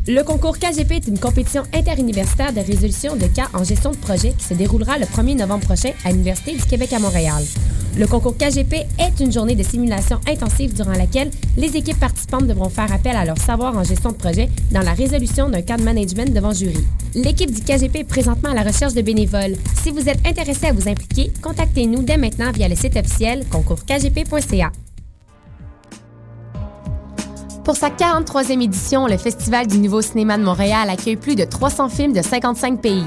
Le concours KGP est une compétition interuniversitaire de résolution de cas en gestion de projet qui se déroulera le 1er novembre prochain à l'Université du Québec à Montréal. Le concours KGP est une journée de simulation intensive durant laquelle les équipes participantes devront faire appel à leur savoir en gestion de projet dans la résolution d'un cas de management devant jury. L'équipe du KGP est présentement à la recherche de bénévoles. Si vous êtes intéressé à vous impliquer, contactez-nous dès maintenant via le site officiel concourskgp.ca. Pour sa 43e édition, le Festival du Nouveau Cinéma de Montréal accueille plus de 300 films de 55 pays.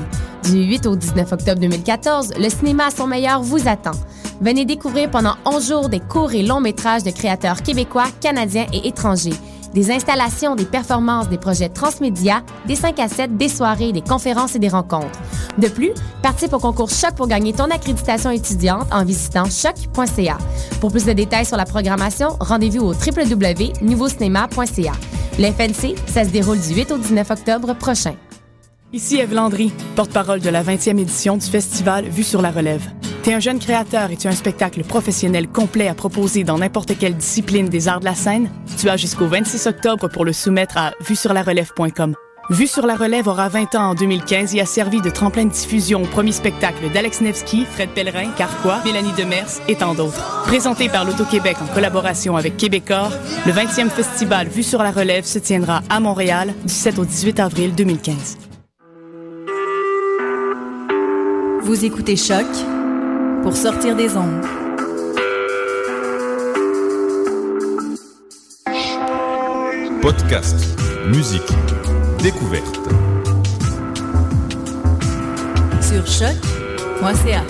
Du 8 au 19 octobre 2014, le cinéma à son meilleur vous attend. Venez découvrir pendant 11 jours des courts et longs métrages de créateurs québécois, canadiens et étrangers. Des installations, des performances, des projets transmédia, des 5 à 7, des soirées, des conférences et des rencontres. De plus, participe au concours Choc pour gagner ton accréditation étudiante en visitant choc.ca. Pour plus de détails sur la programmation, rendez-vous au www.nouveaucinéma.ca. Le FNC, ça se déroule du 8 au 19 octobre prochain. Ici Ève Landry, porte-parole de la 20e édition du festival Vue sur la relève. T'es un jeune créateur et tu as un spectacle professionnel complet à proposer dans n'importe quelle discipline des arts de la scène? Tu as jusqu'au 26 octobre pour le soumettre à vuesurlarelève.com. Vue sur la relève aura 20 ans en 2015 et a servi de tremplin de diffusion au premier spectacle d'Alex Nevsky, Fred Pellerin, Carquois, Mélanie Demers et tant d'autres. Présenté par l'Auto-Québec en collaboration avec Québecor, le 20e festival Vue sur la relève se tiendra à Montréal du 7 au 18 avril 2015. Vous écoutez Choc pour sortir des ondes. Podcast, musique, découverte. Sur choc.ca.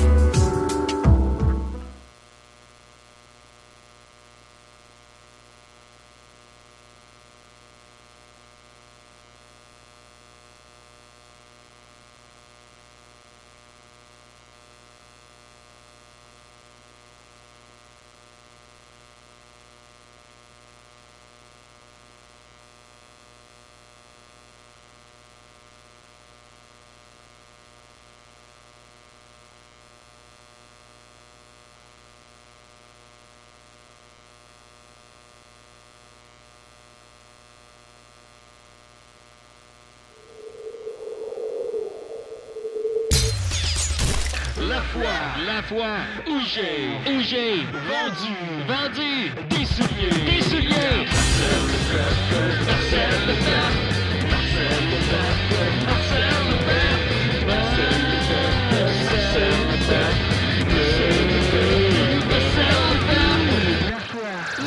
La fois où j'ai vendu des souliers.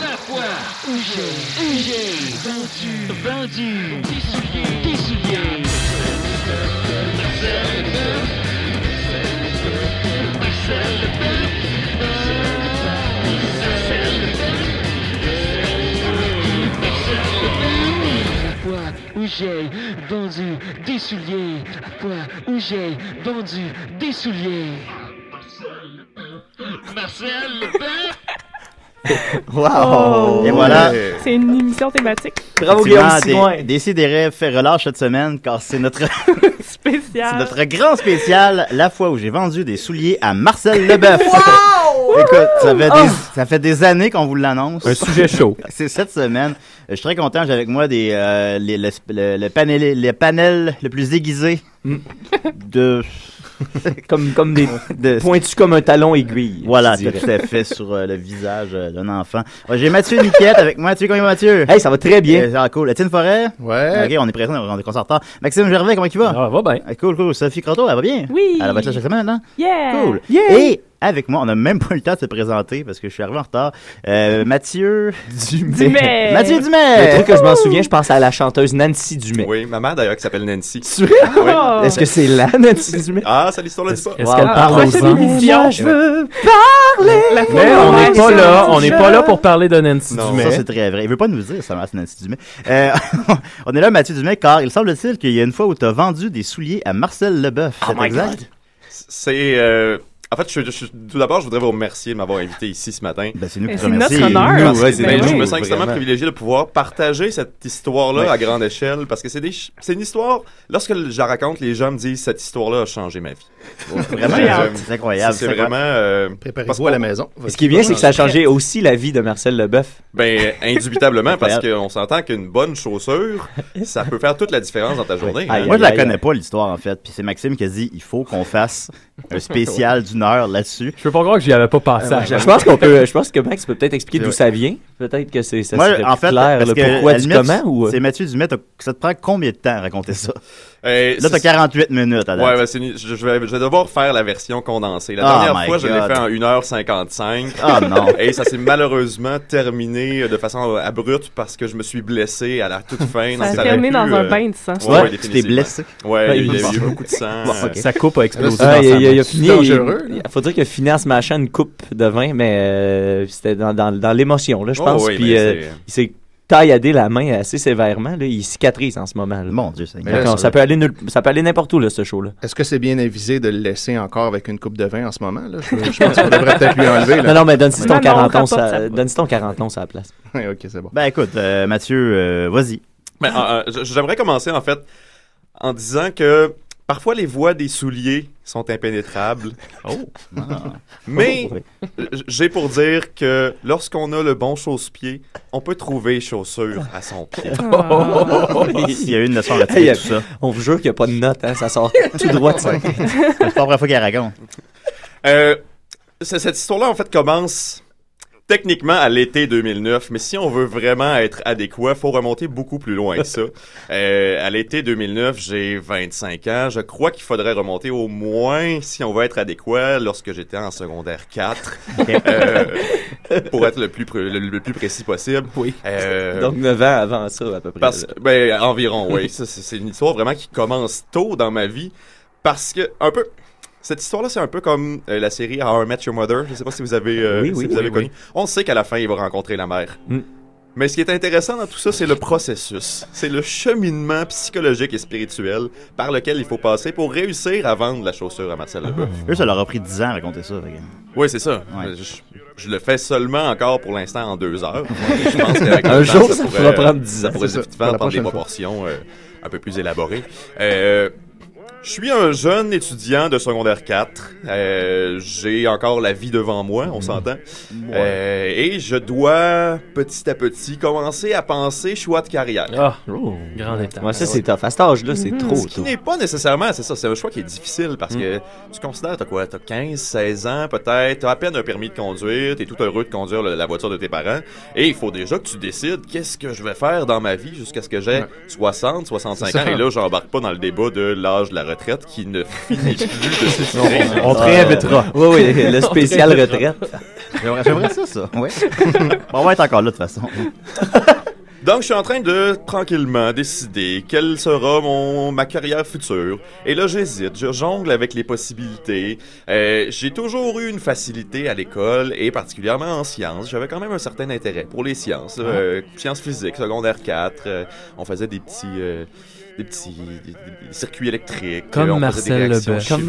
La fois où j'ai vendu des souliers. Où j'ai vendu des souliers, où j'ai vendu des souliers. Marcel Leboeuf. Wow! Oh, et voilà! C'est une émission thématique. Bravo Guillaume Sigouin! Décidérez fait relâche cette semaine car c'est notre Spécial. c'est notre grand spécial, la fois où j'ai vendu des souliers à Marcel Leboeuf. Wow! Écoute, ça fait des années qu'on vous l'annonce. Un sujet chaud. C'est cette semaine. Je suis très content, j'ai avec moi le panel le plus aiguisé de... comme des pointus comme un talon aiguille. Voilà, tout à fait sur le visage d'un enfant. Ouais, j'ai Mathieu Niquette avec moi. Tu sais comment Mathieu? Hey, ça va très bien. Ah, cool. Étienne Forêt? Ouais. Ok, on est présent, on est concertant. Maxime Gervais, comment il va? Ah, va bien. Cool. Sophie Croteau, elle va bien? Oui. Elle va être là chaque semaine, hein? Yeah. Cool. Yeah. Et avec moi, on n'a même pas eu le temps de se présenter parce que je suis arrivé en retard. Mathieu Dumais. Mathieu Dumais! Le truc que je m'en souviens, je pense à la chanteuse Nancy Dumais. Oui, ma mère d'ailleurs qui s'appelle Nancy. Tu vois? Est-ce que c'est la Nancy Dumais? Ah, ça l'histoire le dit pas. Est-ce qu'elle parle aux gens? Moi, je veux parler. Mais on n'est pas là, on n'est pas là pour parler de Nancy Non. Dumais. Ça, c'est très vrai. Il veut pas nous dire, ça c'est Nancy Dumais. On est là, Mathieu Dumais, car il semble-t-il qu'il y a une fois où tu as vendu des souliers à Marcel Leboeuf. C'est exact? C'est... En fait, tout d'abord, je voudrais vous remercier de m'avoir invité ici ce matin. Ben, c'est nous qui C'est te remercions. notre honneur. Nous, Parce que, c'est Ben je oui. me sens extrêmement vraiment. privilégié de pouvoir partager cette histoire-là Ouais. à grande échelle parce que c'est une histoire. Lorsque je la raconte, les gens me disent cette histoire-là a changé ma vie. Vraiment, J'ai hâte. c'est incroyable. C'est vraiment. Préparez-vous à la maison. Ce qui est bien, c'est que ça a changé aussi la vie de Marcel Leboeuf. Ben, indubitablement, parce Incroyable. qu'on s'entend qu'une bonne chaussure, ça peut faire toute la différence dans ta journée. Aïe, Moi, je la aïe, connais aïe. pas, l'histoire, en fait. Puis c'est Maxime qui a dit, il faut qu'on fasse un spécial d'une heure là-dessus. Je peux pas croire que j'y avais pas pensé avant. Je pense que Max peut peut-être expliquer d'où ça vient. Peut-être que ça Moi, serait en plus fait, clair, parce le que, pourquoi à la du limite, comment ou... c'est Mathieu Dumais, ça te prend combien de temps à raconter ça? Là, Là, t'as 48 minutes à date. Ouais, ben, je vais devoir faire la version condensée. La Oh dernière my fois, je l'ai God. fait en 1h55. Ah non. Et ça s'est malheureusement terminé de façon abrupte parce que je me suis blessé à la toute fin. Ça a aurait terminé pu, dans un bain de sang. Ouais, tu t'es définitivement. blessé. Ouais, il y a Bon. eu beaucoup de sang. Bon, ok. Sa coupe a explosé Ah, dans sa il a main. fini. dangereux, là. Il faut dire qu'il a fini en se mâchant une coupe de vin, mais c'était dans l'émotion, là, je Oh, pense. oui, Puis mais c'est- il s'est tailladé la main assez sévèrement. Là. Il cicatrise en ce moment. Là. Mon Dieu, c'est Mais incroyable. là, Donc, ça peut aller n'importe où, là, ce show-là. Est-ce que c'est bien avisé de le laisser encore avec une coupe de vin en ce moment? Là? Je pense qu'on devrait peut-être lui enlever. Là. Non, mais donne-y ton Non, 40 on onces rapporte à ça. donne-y ton 40 onces à la place. Ouais, ok, c'est bon. Ben écoute, Mathieu, vas-y. Ben, j'aimerais commencer en fait en disant que Parfois, les voies des souliers sont impénétrables. Mais j'ai pour dire que lorsqu'on a le bon chausse-pied, on peut trouver chaussures à son pied. Il y a eu une leçon là-dessus, tout ça. On vous jure qu'il n'y a pas de notes, hein, ça sort tout droit de ça. C'est pas la première fois qu'elle raconte. Cette histoire-là, en fait, commence techniquement à l'été 2009, mais si on veut vraiment être adéquat, faut remonter beaucoup plus loin que ça. À l'été 2009, j'ai 25 ans. Je crois qu'il faudrait remonter au moins, si on veut être adéquat, lorsque j'étais en secondaire 4. Pour être le plus précis possible. Oui. Donc 9 ans avant ça, à peu près. Environ, oui. Ça, c'est une histoire vraiment qui commence tôt dans ma vie. Parce que, cette histoire-là, c'est un peu comme la série How I Met Your Mother. Je ne sais pas si vous avez, connu. On sait qu'à la fin, il va rencontrer la mère. Mais ce qui est intéressant dans tout ça, c'est le processus. C'est le cheminement psychologique et spirituel par lequel il faut passer pour réussir à vendre la chaussure à Marcel Leboeuf. Eux, ça leur a pris 10 ans à raconter ça. Oui, c'est ça. Ouais. Je le fais seulement encore pour l'instant en 2 heures. Je pense un jour, ça pourrait prendre 10 ans. Ça pourrait effectivement prendre des proportions un peu plus élaborées. Je suis un jeune étudiant de secondaire 4. J'ai encore la vie devant moi, on s'entend. Et je dois, petit à petit, commencer à penser choix de carrière. Grand étape. Ouais, ça, c'est tough. À cet âge-là, c'est trop Ce qui n'est pas nécessairement, c'est ça, c'est un choix qui est difficile parce que tu considères, t'as 15, 16 ans peut-être, t'as à peine un permis de conduire, t'es tout heureux de conduire la voiture de tes parents, et il faut déjà que tu décides qu'est-ce que je vais faire dans ma vie jusqu'à ce que j'ai 60, 65 ans. Et là, j'embarque pas dans le débat de l'âge de la retraite qui ne finit plus de s'étirer. On te réinvitera. Oui, le spécial retraite. J'aimerais ça. Ouais. On va être encore là de toute façon. Donc, je suis en train de tranquillement décider quelle sera ma carrière future. Et là, j'hésite, je jongle avec les possibilités. J'ai toujours eu une facilité à l'école, et particulièrement en sciences. J'avais quand même un certain intérêt pour les sciences. Sciences physiques, secondaire 4. On faisait des circuits électriques. Comme Marcel Leboeuf. Comme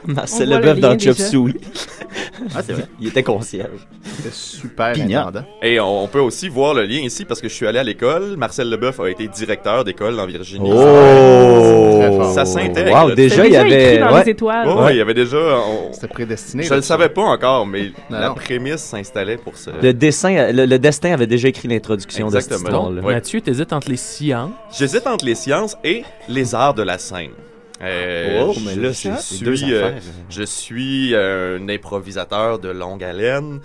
Marcel Leboeuf dans Chop Suey. C'est vrai. Il était concierge. C'était super indépendant. Et on peut aussi voir le lien ici parce que je suis allé à l'école. Marcel Leboeuf a été directeur d'école en Virginie. Ça s'intègre. Wow, déjà, il y avait... écrit dans les étoiles. Il y avait déjà... C'était prédestiné. Je le savais pas encore, mais la prémisse s'installait pour ça. Le destin avait déjà écrit l'introduction de cette histoire-là. Mathieu, t'hésites entre les sciences. J'hésite entre les sciences et les arts de la scène. Mais là, c'est deux affaires. Je suis un improvisateur de longue haleine.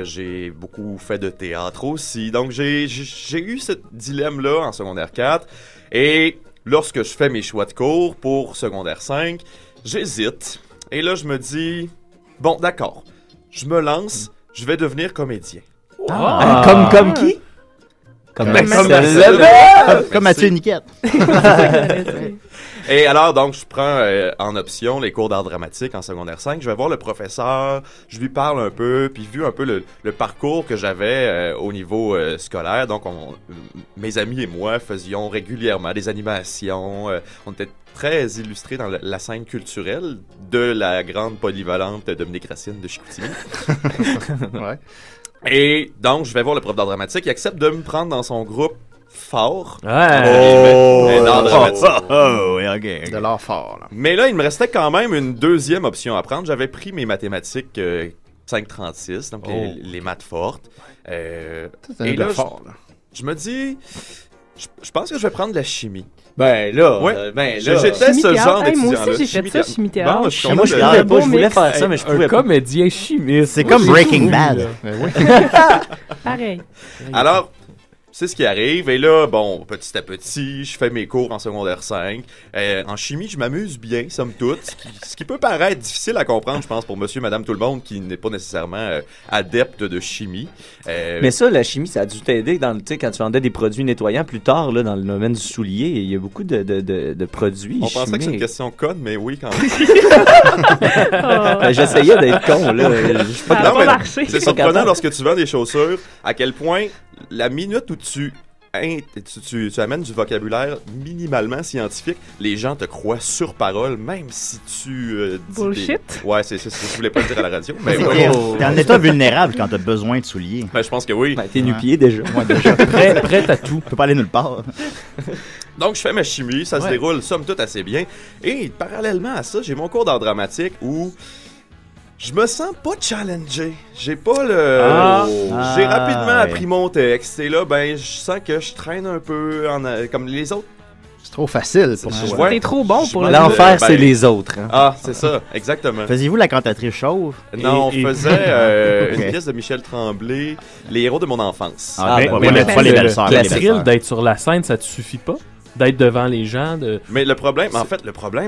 J'ai beaucoup fait de théâtre aussi. Donc, j'ai eu ce dilemme-là en secondaire 4. Et lorsque je fais mes choix de cours pour secondaire 5, j'hésite. Et là, je me dis, bon, d'accord, je me lance, je vais devenir comédien. Comme qui? Comme Mathieu Niquette. Et alors, donc, je prends en option les cours d'art dramatique en secondaire 5. Je vais voir le professeur, je lui parle un peu, puis vu un peu le parcours que j'avais au niveau scolaire. Donc, mes amis et moi faisions régulièrement des animations. On était très illustrés dans la scène culturelle de la grande polyvalente Dominique Racine de Chicoutimi. Ouais. Et donc, je vais voir le prof d'art dramatique. Il accepte de me prendre dans son groupe fort. De l'art fort. Là. Mais là, il me restait quand même une deuxième option à prendre. J'avais pris mes mathématiques 536, donc les maths fortes. Et là, je me dis, je pense que je vais prendre de la chimie. J'étais ce genre d'étudiant-là. Moi aussi, j'ai fait ça, chimie théâtre. Moi, je pouvais pas. Je voulais faire ça, mais je pouvais pas. Comédien chimiste. C'est comme Breaking Bad. Pareil. Alors, c'est ce qui arrive. Et là, bon, petit à petit, je fais mes cours en secondaire 5. En chimie, je m'amuse bien, somme toute. Ce qui peut paraître difficile à comprendre, je pense, pour monsieur, madame, tout le monde qui n'est pas nécessairement adepte de chimie. Mais ça, la chimie, ça a dû t'aider quand tu vendais des produits nettoyants plus tard, là, dans le domaine du soulier. Il y a beaucoup de produits On chimiques. pensait que c'est une question conne, mais oui, quand même. J'essayais d'être con, là. Ça n'a pas marché. C'est surprenant lorsque tu vends des chaussures, à quel point la minute où tu amènes du vocabulaire minimalement scientifique, les gens te croient sur parole, même si tu dis bullshit. Ouais, c'est ça. Je voulais pas le dire à la radio. Mais T'es en état vulnérable quand t'as besoin de souliers. Ben, je pense que oui. T'es nu-pied déjà. Moi, déjà. Prêt à tout. Tu peux pas aller nulle part. Donc, je fais ma chimie, ça se Ouais. déroule somme toute assez bien. Et parallèlement à ça, j'ai mon cours d'art dramatique où je me sens pas challengé. J'ai pas le... J'ai rapidement appris mon texte. Et là, ben, je sens que je traîne un peu comme les autres. C'est trop facile pour Ouais. toi. T'es trop bon pour L'enfer, Ben, c'est les autres. Hein. Ah, c'est ça, exactement. Faisiez-vous la cantatrice chauve? Non, on Et- faisait Ok. une pièce de Michel Tremblay, Les héros de mon enfance. Ah, Mais- pas mais les belles-sœurs. le pas les thrill belles-sœurs. d'être sur la scène, ça te suffit pas? D'être devant les gens? Mais le problème,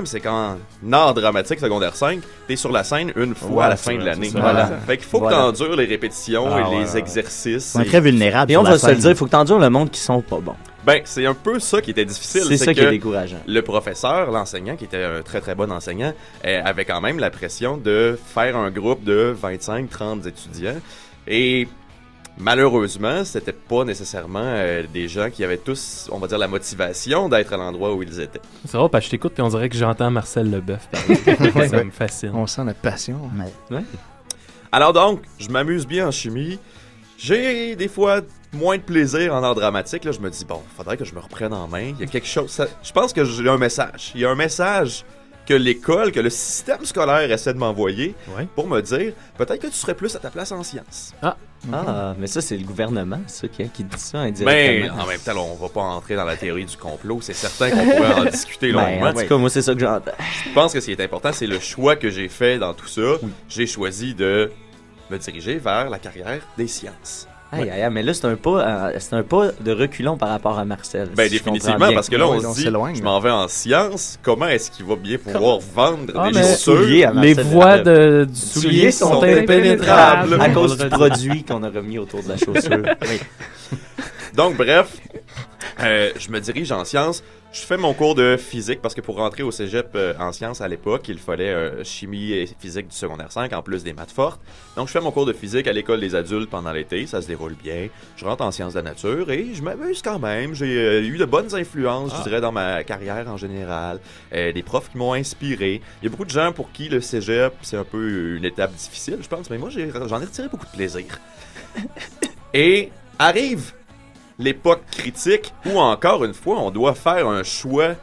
c'est qu'en art dramatique secondaire 5, t'es sur la scène une fois Ouais, à la c'est fin de vrai, l'année. c'est ça. Voilà. Fait qu'il faut que t'endures les répétitions Ah, et ouais, les ouais. exercices. On est très vulnérable. Et sur on la va se le scène. dire, il faut que t'endures le monde qui sont pas bons. Ben, c'est un peu ça qui était difficile. C'est ça qui est que décourageant. Le professeur, l'enseignant, qui était un très très bon enseignant, avait quand même la pression de faire un groupe de 25-30 étudiants. Et malheureusement, c'était pas nécessairement des gens qui avaient tous, on va dire, la motivation d'être à l'endroit où ils étaient. C'est drôle parce que je t'écoute et on dirait que j'entends Marcel Leboeuf parler. Ça me fascine. On sent la passion. Ouais. Alors donc, je m'amuse bien en chimie. J'ai des fois moins de plaisir en art dramatique. Là, je me dis, bon, faudrait que je me reprenne en main. Il y a quelque chose. Je pense que j'ai un message. Il y a un message que l'école, que le système scolaire essaie de m'envoyer pour me dire, peut-être que tu serais plus à ta place en sciences. Ah, mais ça, c'est le gouvernement, ça, qui dit ça Mais indirectement. en même temps, là, on va pas entrer dans la théorie du complot. C'est certain qu'on pourrait en discuter longuement. En tout cas, moi, c'est ça que j'entends. Je pense que ce qui est important, c'est le choix que j'ai fait dans tout ça. J'ai choisi de me diriger vers la carrière des sciences. Aïe, aïe, aïe, mais là, c'est un pas de reculons par rapport à Marcel. Ben, si je comprends définitivement, bien. parce que là, Ouais, on on se dit, s'éloigne, je là. m'en vais en sciences, comment est-ce qu'il va bien pouvoir vendre Ah, des mais- chaussures? souliers à Les Marcel voies Leboeuf. du Souliers soulier sont sont impénétrables. impénétrables. À cause du produit qu'on a remis autour de la chaussure. Oui. Donc, bref, je me dirige en sciences. Je fais mon cours de physique parce que pour rentrer au cégep en sciences à l'époque, il fallait chimie et physique du secondaire 5 en plus des maths fortes. Donc, je fais mon cours de physique à l'école des adultes pendant l'été. Ça se déroule bien. Je rentre en sciences de la nature et je m'amuse quand même. J'ai eu de bonnes influences, je dirais, dans ma carrière en général. Des profs qui m'ont inspiré. Il y a beaucoup de gens pour qui le cégep, c'est un peu une étape difficile, je pense. Mais moi, j'en ai retiré beaucoup de plaisir. Et arrive l'époque critique où, encore une fois, on doit faire un choix.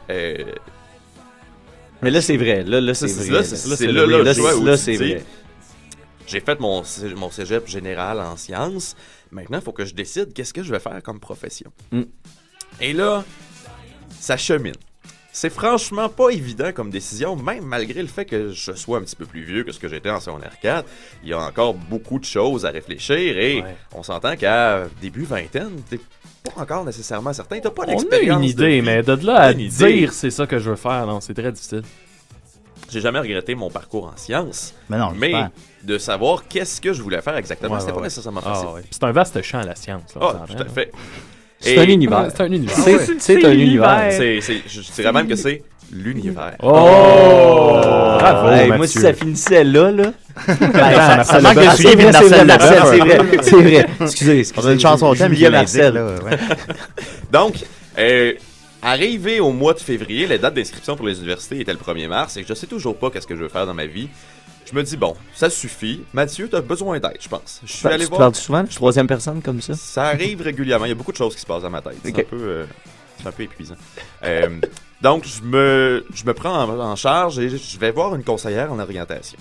Mais là, c'est vrai. Là, c'est vrai. Là, c'est le choix où là, tu c'est dis, vrai. j'ai fait mon cégep général en sciences. Maintenant, il faut que je décide qu'est-ce que je vais faire comme profession. Et là, ça chemine. C'est franchement pas évident comme décision, même malgré le fait que je sois un petit peu plus vieux que ce que j'étais en secondaire 4. Il y a encore beaucoup de choses à réfléchir et on s'entend qu'à début vingtaine, t'es pas encore nécessairement certain. T'as pas On a l'expérience. une de idée, vie. mais de là à Une idée. dire c'est ça que je veux faire, non, c'est très difficile. J'ai jamais regretté mon parcours en sciences. Mais non, mais j'espère. de savoir qu'est-ce que je voulais faire exactement, Ouais, c'était ouais, pas ouais. nécessairement Ah, facile. ouais. Puis c'est un vaste champ, la science. Là, on Ah, s'entend, tout à là. fait. C'est un univers. C'est un univers. C'est un univers. Je dirais même que c'est l'univers. Oh! Bravo, Hey, Mathieu. moi, si ça finissait là. Ça manque de suivi de c'est vrai, Marcel Marcel, Leboeuf. c'est vrai. C'est vrai. Excusez. On a une chanson au thème, Julien je l'indique, Marcel. là, ouais. Donc, arrivé au mois de février, la date d'inscription pour les universités était le 1er mars et je sais toujours pas qu'est-ce que je veux faire dans ma vie. Je me dis, bon, ça suffit. Mathieu, t'as besoin d'aide, je pense. Je suis allé Tu voir. parles souvent de troisième personne comme ça? Ça arrive régulièrement. Il y a beaucoup de choses qui se passent dans ma tête. Ok. C'est un peu épuisant. Donc, je me prends en charge et je vais voir une conseillère en orientation.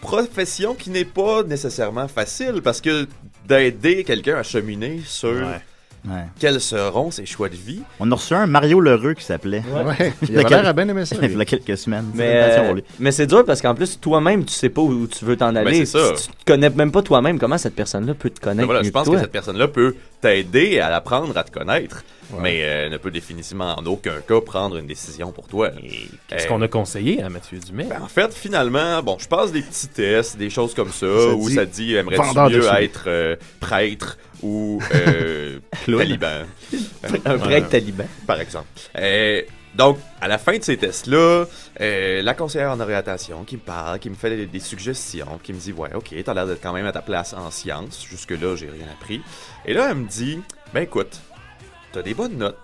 Profession qui n'est pas nécessairement facile parce que d'aider quelqu'un à cheminer sur quels seront ses choix de vie. On a reçu un Mario Lheureux qui s'appelait. Ouais. Il avait l'air à bien aimer ça. Il y a quelques semaines. Mais c'est dur parce qu'en plus, toi-même, tu sais pas où tu veux t'en aller. Ben, c'est ça. Tu te connais même pas toi-même. Comment cette personne-là peut te Ben connaître voilà, mieux je pense que toi? que cette personne-là peut t'aider à apprendre à te connaître, mais ne peut définitivement en aucun cas prendre une décision pour toi. Qu'est-ce qu'on a conseillé à Mathieu Dumais? Ben, en fait, finalement, bon, je passe des petits tests, des choses comme ça, où dit ça dit aimerais-tu vendeur de mieux souliers. être prêtre ou taliban. Un prêtre taliban. Par exemple. Donc, à la fin de ces tests-là, la conseillère en orientation qui me parle, qui me fait des suggestions, qui me dit « Ouais, ok, t'as l'air d'être quand même à ta place en sciences. Jusque-là, j'ai rien appris. » Et là, elle me dit « Ben écoute, t'as des bonnes notes.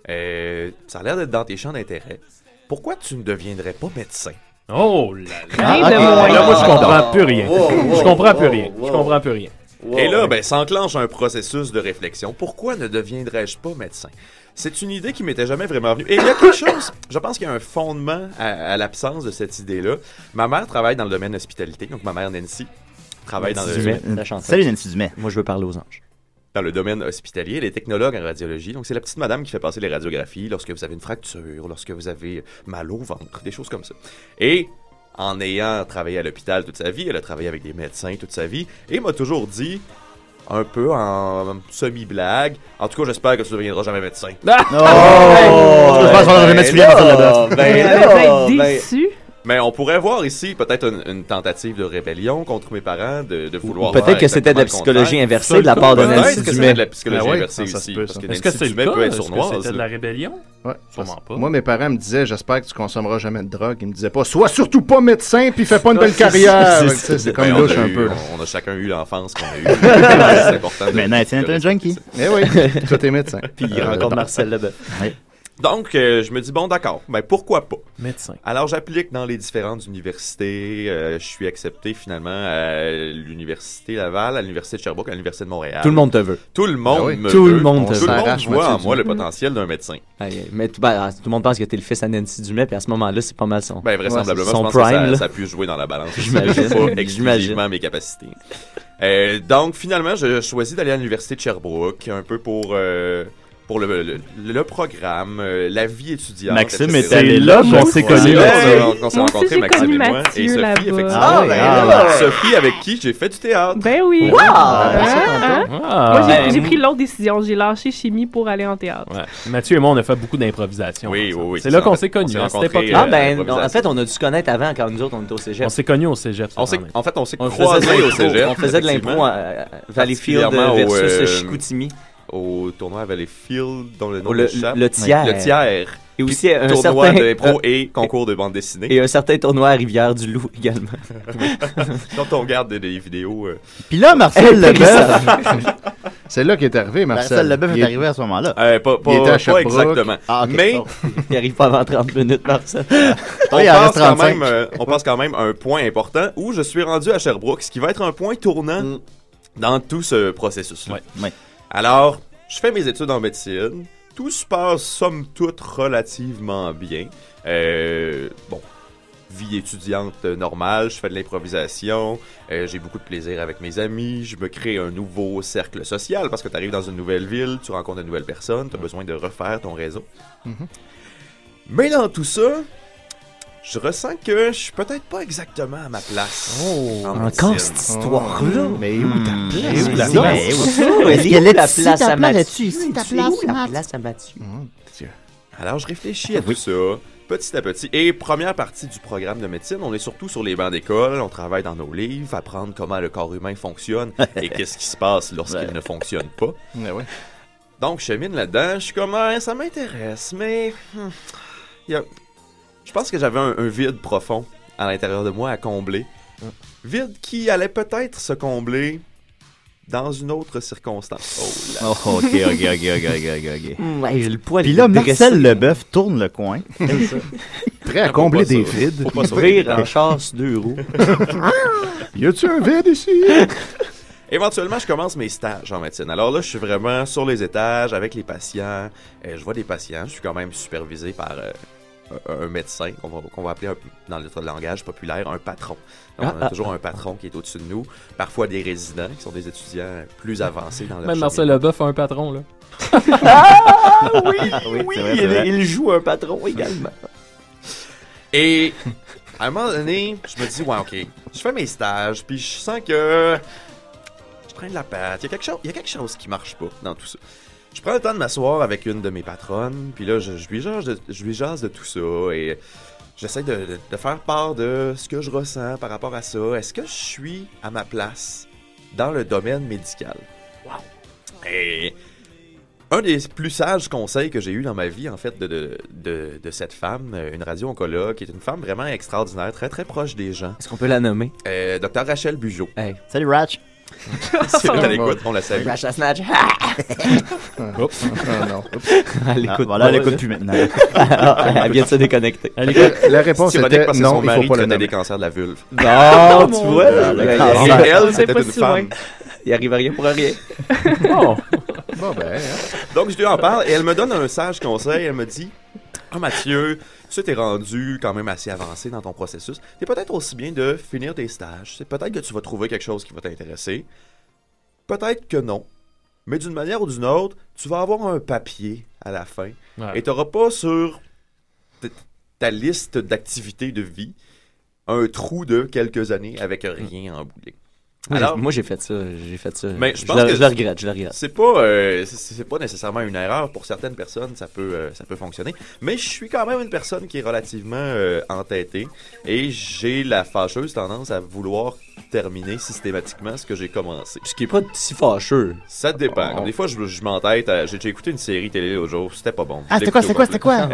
Ça a l'air d'être dans tes champs d'intérêt. Pourquoi tu ne deviendrais pas médecin? » Oh là là! Rien de moins. Là, moi, je comprends plus rien. Wow, Je comprends plus wow, rien. wow. Je comprends plus rien. Et là, ben, s'enclenche un processus de réflexion. Pourquoi ne deviendrais-je pas médecin? c'est une idée qui m'était jamais vraiment venue. Et il y a quelque chose, je pense qu'il y a un fondement à l'absence de cette idée-là. Ma mère travaille dans le domaine hospitalité, donc ma mère Nancy travaille dans le... Salut Nancy Dumais. Moi, je veux parler aux anges. Dans le domaine hospitalier, elle est technologue en radiologie. Donc, c'est la petite madame qui fait passer les radiographies lorsque vous avez une fracture, lorsque vous avez mal au ventre, des choses comme ça. Et en ayant travaillé à l'hôpital toute sa vie, elle a travaillé avec des médecins toute sa vie, et m'a toujours dit, un peu en semi-blague, en tout cas, j'espère que tu ne deviendras jamais médecin. Je pense qu'on aurait jamais suivi Marcel Leboeuf. Déçu. Mais on pourrait voir ici peut-être une tentative de rébellion contre mes parents, de vouloir... Peut-être que c'était de la psychologie inversée de la part de Nancy Dumais. Peut-être que c'était de la psychologie inversée aussi, parce que Nancy Dumais peut être sournoise. C'était de la rébellion? Ouais, sûrement pas. Moi, mes parents me disaient, j'espère que tu consommeras jamais de drogue. Ils me disaient pas, sois surtout pas médecin puis fais pas une belle carrière. C'est comme louche un peu. On a chacun eu l'enfance qu'on a eue. C'est important. Maintenant, Étienne est un junkie. Eh oui, toi t'es médecin. Puis il rencontre Marcel Leboeuf. Donc, je me dis, bon, d'accord, ben pourquoi pas? Médecin. Alors, j'applique dans les différentes universités. Je suis accepté finalement à l'Université Laval, à l'Université de Sherbrooke, à l'Université de Montréal. Tout le monde te veut. Tout le monde me Tout veut. le monde te veut. Tout le monde voit en moi le potentiel d'un médecin. Mais tout le monde pense que t'es le fils à Nancy Dumais, puis à ce moment-là, c'est pas mal son Ben, vraisemblablement, son je pense prime, que ça a pu jouer dans la balance. J'imagine. Pas exclusivement mes capacités. Donc, finalement, je choisis d'aller à l'Université de Sherbrooke, un peu pour le programme, la vie étudiante. Maxime etc. était allé là, on s'est connus. On s'est rencontrés, Maxime et moi. Et Sophie, effectivement. Sophie, avec qui j'ai fait du théâtre. Ben oui. Wow! Moi, j'ai pris l'autre décision. J'ai lâché chimie pour aller en théâtre. Ouais. Mathieu et moi, on a fait beaucoup d'improvisation. Oui. C'est là qu'on s'est connus, à cette époque-là. Ah, ben, en fait, on a dû se connaître avant quand nous autres, on était au cégep. On s'est connus au cégep. En fait, on s'est croisés au cégep. On faisait de l'impro à Valleyfield versus Chicoutimi. Au tournoi à Valleyfield, dont le nom le échappe. Le Tiers. Le Tiers. Et aussi un tournoi certain d'impro et concours de bande dessinée. Et un certain tournoi à Rivière-du-Loup également. Quand on regarde des vidéos... Puis là, Marcel Leboeuf... C'est là qu'il est arrivé, Marcel. Marcel Leboeuf est arrivé à ce moment-là. Pas exactement. Mais... Il arrive pas avant 30 minutes, Marcel. On passe quand même un point important où je suis rendu à Sherbrooke, ce qui va être un point tournant dans tout ce processus-là. Ouais. Alors, je fais mes études en médecine. Tout se passe, somme toute, relativement bien. Vie étudiante normale, je fais de l'improvisation, j'ai beaucoup de plaisir avec mes amis, je me crée un nouveau cercle social parce que tu arrives dans une nouvelle ville, tu rencontres de nouvelles personnes, tu as besoin de refaire ton réseau. Mais dans tout ça, je ressens que je suis peut-être pas exactement à ma place. Encore cette histoire-là. Mais où ta place? Est-ce qu'elle est la place à Mathieu? La place à Mathieu. Alors, je réfléchis à tout ça, petit à petit. Et première partie du programme de médecine, on est surtout sur les bancs d'école, on travaille dans nos livres, apprendre comment le corps humain fonctionne et qu'est-ce qui se passe lorsqu'il ne fonctionne pas. Donc, je chemine là-dedans, je suis comme, ça m'intéresse, mais... Je pense que j'avais un vide profond à l'intérieur de moi à combler. Vide qui allait peut-être se combler dans une autre circonstance. OK. Le poil. Puis là, Marcel Leboeuf tourne le coin. Prêt à combler des vides. Faut pas Ouvrir en chasse 2 roues. Y a-tu un vide ici? Éventuellement, je commence mes stages en médecine. Alors là, je suis vraiment sur les étages avec les patients. Je vois des patients. Je suis quand même supervisé par... un médecin, qu'on va appeler dans notre langage populaire un patron. Donc, on a toujours un patron qui est au-dessus de nous. Parfois des résidents qui sont des étudiants plus avancés dans leur Même Marcel Leboeuf a un patron, là. Il joue un patron également. Et à un moment donné, je me dis, OK, je fais mes stages, puis je sens que je traîne de la patte. Il y a quelque chose qui marche pas dans tout ça. Je prends le temps de m'asseoir avec une de mes patronnes, puis là, je lui jase de tout ça, et j'essaie de faire part de ce que je ressens par rapport à ça. Est-ce que je suis à ma place dans le domaine médical? Wow! Et un des plus sages conseils que j'ai eu dans ma vie, en fait, de cette femme, une radio-oncologue, qui est une femme vraiment extraordinaire, très, très proche des gens. Est-ce qu'on peut la nommer? Dr. Rachel Bugeaud. Hey. Salut, Rach! Si elle est à l'écoute, on la salue. Rach la snatch. Non. Elle écoute. Voilà, elle écoute plus maintenant. Elle vient de se déconnecter. La réponse était parce que non, son il mari faut pas le traitait des nommer. cancers de la vulve. Non, tu vois. Et elle, c'était une femme. Il arrive à rien pour rien. Bon, ben. Donc, je lui en parle et elle me donne un sage conseil. Elle me dit Mathieu, tu t'es rendu quand même assez avancé dans ton processus. C'est peut-être aussi bien de finir tes stages. C'est peut-être que tu vas trouver quelque chose qui va t'intéresser. Peut-être que non. Mais d'une manière ou d'une autre, tu vas avoir un papier à la fin. Ouais. Et tu n'auras pas sur ta liste d'activités de vie un trou de quelques années avec rien en boulet. Alors, moi, j'ai fait ça. Mais je pense que je le regrette. C'est pas nécessairement une erreur. Pour certaines personnes, ça peut fonctionner. Mais je suis quand même une personne qui est relativement entêtée. Et j'ai la fâcheuse tendance à vouloir terminer systématiquement ce que j'ai commencé. Ce qui est pas si fâcheux. Ça dépend. Des fois, je m'entête. J'ai écouté une série télé l'autre jour. C'était pas bon. Ah, c'était quoi?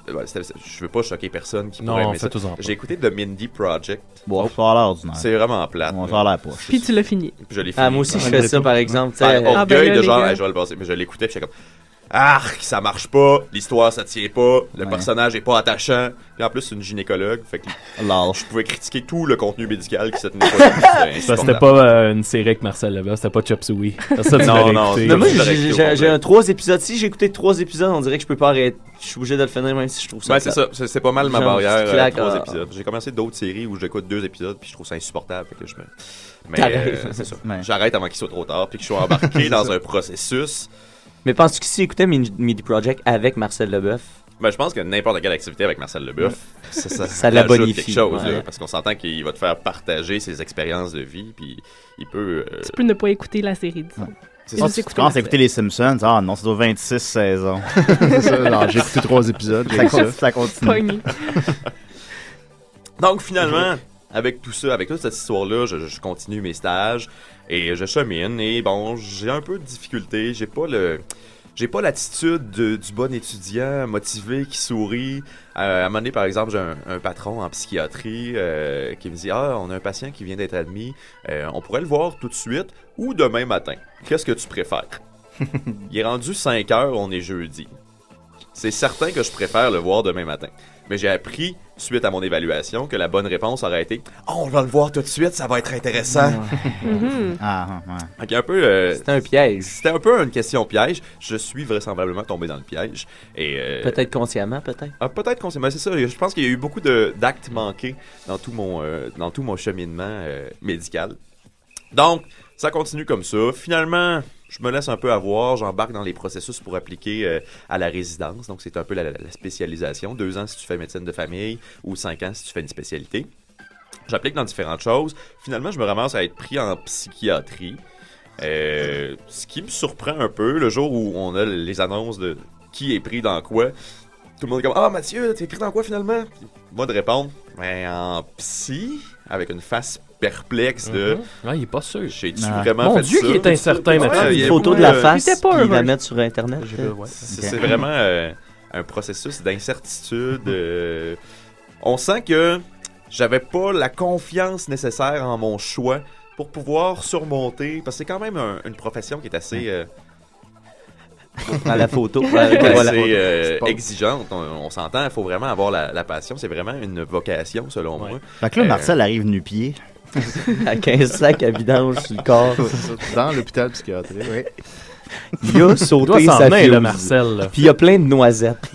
Je veux pas choquer personne qui pourrait Non, aimer ça. fais-toi-en pas. J'ai écité The Mindy Project. Bon, ça a l'air ordinaire. C'est vraiment plate. Bon, ça a l'air poche. Puis tu l'as fini. Puis je l'ai fini. Ah, moi aussi, je fais ça, par exemple. Orgueil ben là, de les genre, gars. hey, je vais le passer. Mais je l'écoutais, puis j'étais comme, arc, ça marche pas, l'histoire, ça tient pas, le personnage est pas attachant. Puis en plus, c'est une gynécologue, fait que je pouvais critiquer tout le contenu médical qui se tenait pas. C'était pas une série avec Marcel Leboeuf, c'était pas Chop Suey. Non. Mais moi, j'ai 3 épisodes. Si j'ai écouté 3 épisodes, on dirait que je peux pas arrêter. Je suis obligé de le finir, même si je trouve ça. Ben, c'est ça. C'est pas mal ma Genre, barrière. claque, 3 épisodes. J'ai commencé d'autres séries où j'écoute 2 épisodes, puis je trouve ça insupportable. Fait que je me. Mais c'est ça. J'arrête avant qu'il soit trop tard, puis que je sois embarqué dans un processus. Mais penses-tu que si j'écoutais Mindy Project avec Marcel Leboeuf, Ben, je pense que n'importe quelle activité avec Marcel Leboeuf, ça la ajoute bonifie. quelque chose, Ouais. là, parce qu'on s'entend qu'il va te faire partager ses expériences de vie, puis il peut... Tu peux ne pas écouter la série, disons. C'est Quand ça. tu commences à écouter les Simpsons, ah non, c'est aux 26 saisons. C'est ça, alors, j'ai écouté 3 épisodes. Ça continue. Pogné. Donc, finalement, avec tout ça, avec toute cette histoire-là, je continue mes stages, et je chemine, et bon, j'ai un peu de difficulté, j'ai pas l'attitude du bon étudiant motivé qui sourit. À un moment donné, par exemple, j'ai un patron en psychiatrie qui me dit « Ah, on a un patient qui vient d'être admis. On pourrait le voir tout de suite ou demain matin. Qu'est-ce que tu préfères? » Il est rendu 5 heures, on est jeudi. C'est certain que je préfère le voir demain matin. Mais j'ai appris, suite à mon évaluation, que la bonne réponse aurait été « Oh, on va le voir tout de suite, ça va être intéressant. » Donc, un peu... C'était un piège. C'était un peu une question piège. Je suis vraisemblablement tombé dans le piège. Et, peut-être consciemment, peut-être. Peut-être consciemment, c'est ça. Je pense qu'il y a eu beaucoup d'actes manqués dans tout mon cheminement médical. Donc, ça continue comme ça. Finalement, je me laisse un peu avoir. J'embarque dans les processus pour appliquer à la résidence. Donc, c'est un peu la spécialisation. 2 ans si tu fais médecine de famille ou 5 ans si tu fais une spécialité. J'applique dans différentes choses. Finalement, je me ramasse à être pris en psychiatrie. Ce qui me surprend un peu, le jour où on a les annonces de qui est pris dans quoi, tout le monde est comme « Ah, Mathieu, t'es pris dans quoi finalement? » Moi de répondre « Ben, en psy, avec une face perplexe de... il est pas sûr. J'ai-tu vraiment Mon fait Dieu ça? qu'il est incertain, Mathieu. Une photo de la face qu'il va mettre sur Internet. C'est vraiment un processus d'incertitude. On sent que j'avais pas la confiance nécessaire en mon choix pour pouvoir surmonter, parce que c'est quand même une profession qui est assez... à la photo. assez exigeante. On s'entend, il faut vraiment avoir la passion. C'est vraiment une vocation, selon moi. Fait que là, Marcel arrive nu-pied. À 15 sacs à vidange sur le corps. Dans l'hôpital psychiatrique. Oui. Il a sauté sa fuse. Marcel. Puis il y a plein de noisettes.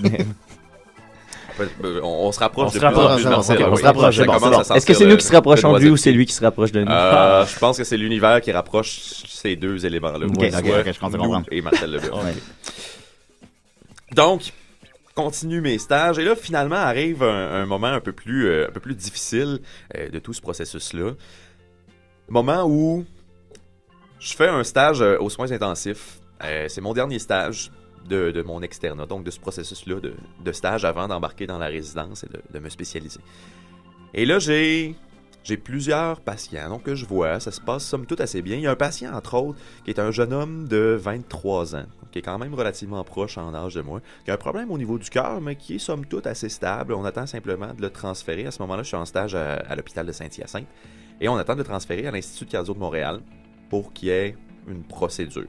On se rapproche de plus en plus. On se rapproche. Est-ce que c'est nous qui se rapprochons de lui ou c'est lui qui se rapproche de nous? Je pense que c'est l'univers qui rapproche ces 2 éléments-là. Ok, je comprends. Et Marcel Leboeuf. Donc, continue mes stages. Et là, finalement, arrive un moment un peu plus difficile de tout ce processus-là. Moment où je fais un stage aux soins intensifs. C'est mon dernier stage de mon externat, donc de ce processus-là de stage avant d'embarquer dans la résidence et de me spécialiser. Et là, j'ai plusieurs patients donc, que je vois. Ça se passe somme toute assez bien. Il y a un patient, entre autres, qui est un jeune homme de 23 ans, qui est quand même relativement proche en âge de moi, qui a un problème au niveau du cœur, mais qui est somme toute assez stable. On attend simplement de le transférer. À ce moment-là, je suis en stage à l'hôpital de Saint-Hyacinthe. Et on attend de le transférer à l'Institut de cardio de Montréal pour qu'il y ait une procédure.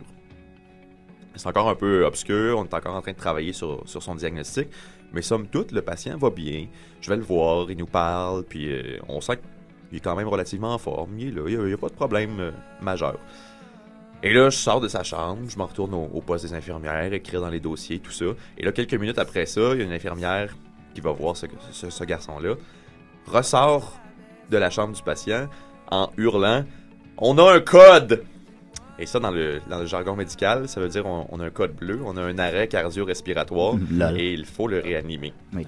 C'est encore un peu obscur, on est encore en train de travailler sur son diagnostic, mais somme toute, le patient va bien. Je vais le voir, il nous parle, puis on sent qu'il est quand même relativement en forme. Il est là, il n'y a pas de problème majeur. Et là, je sors de sa chambre, je m'en retourne au poste des infirmières, écrire dans les dossiers, tout ça. Et là, quelques minutes après ça, il y a une infirmière qui va voir ce garçon-là, ressort de la chambre du patient en hurlant « On a un code! » Et ça, dans le jargon médical, ça veut dire on a un code bleu, on a un arrêt cardio-respiratoire et il faut le réanimer. Oui.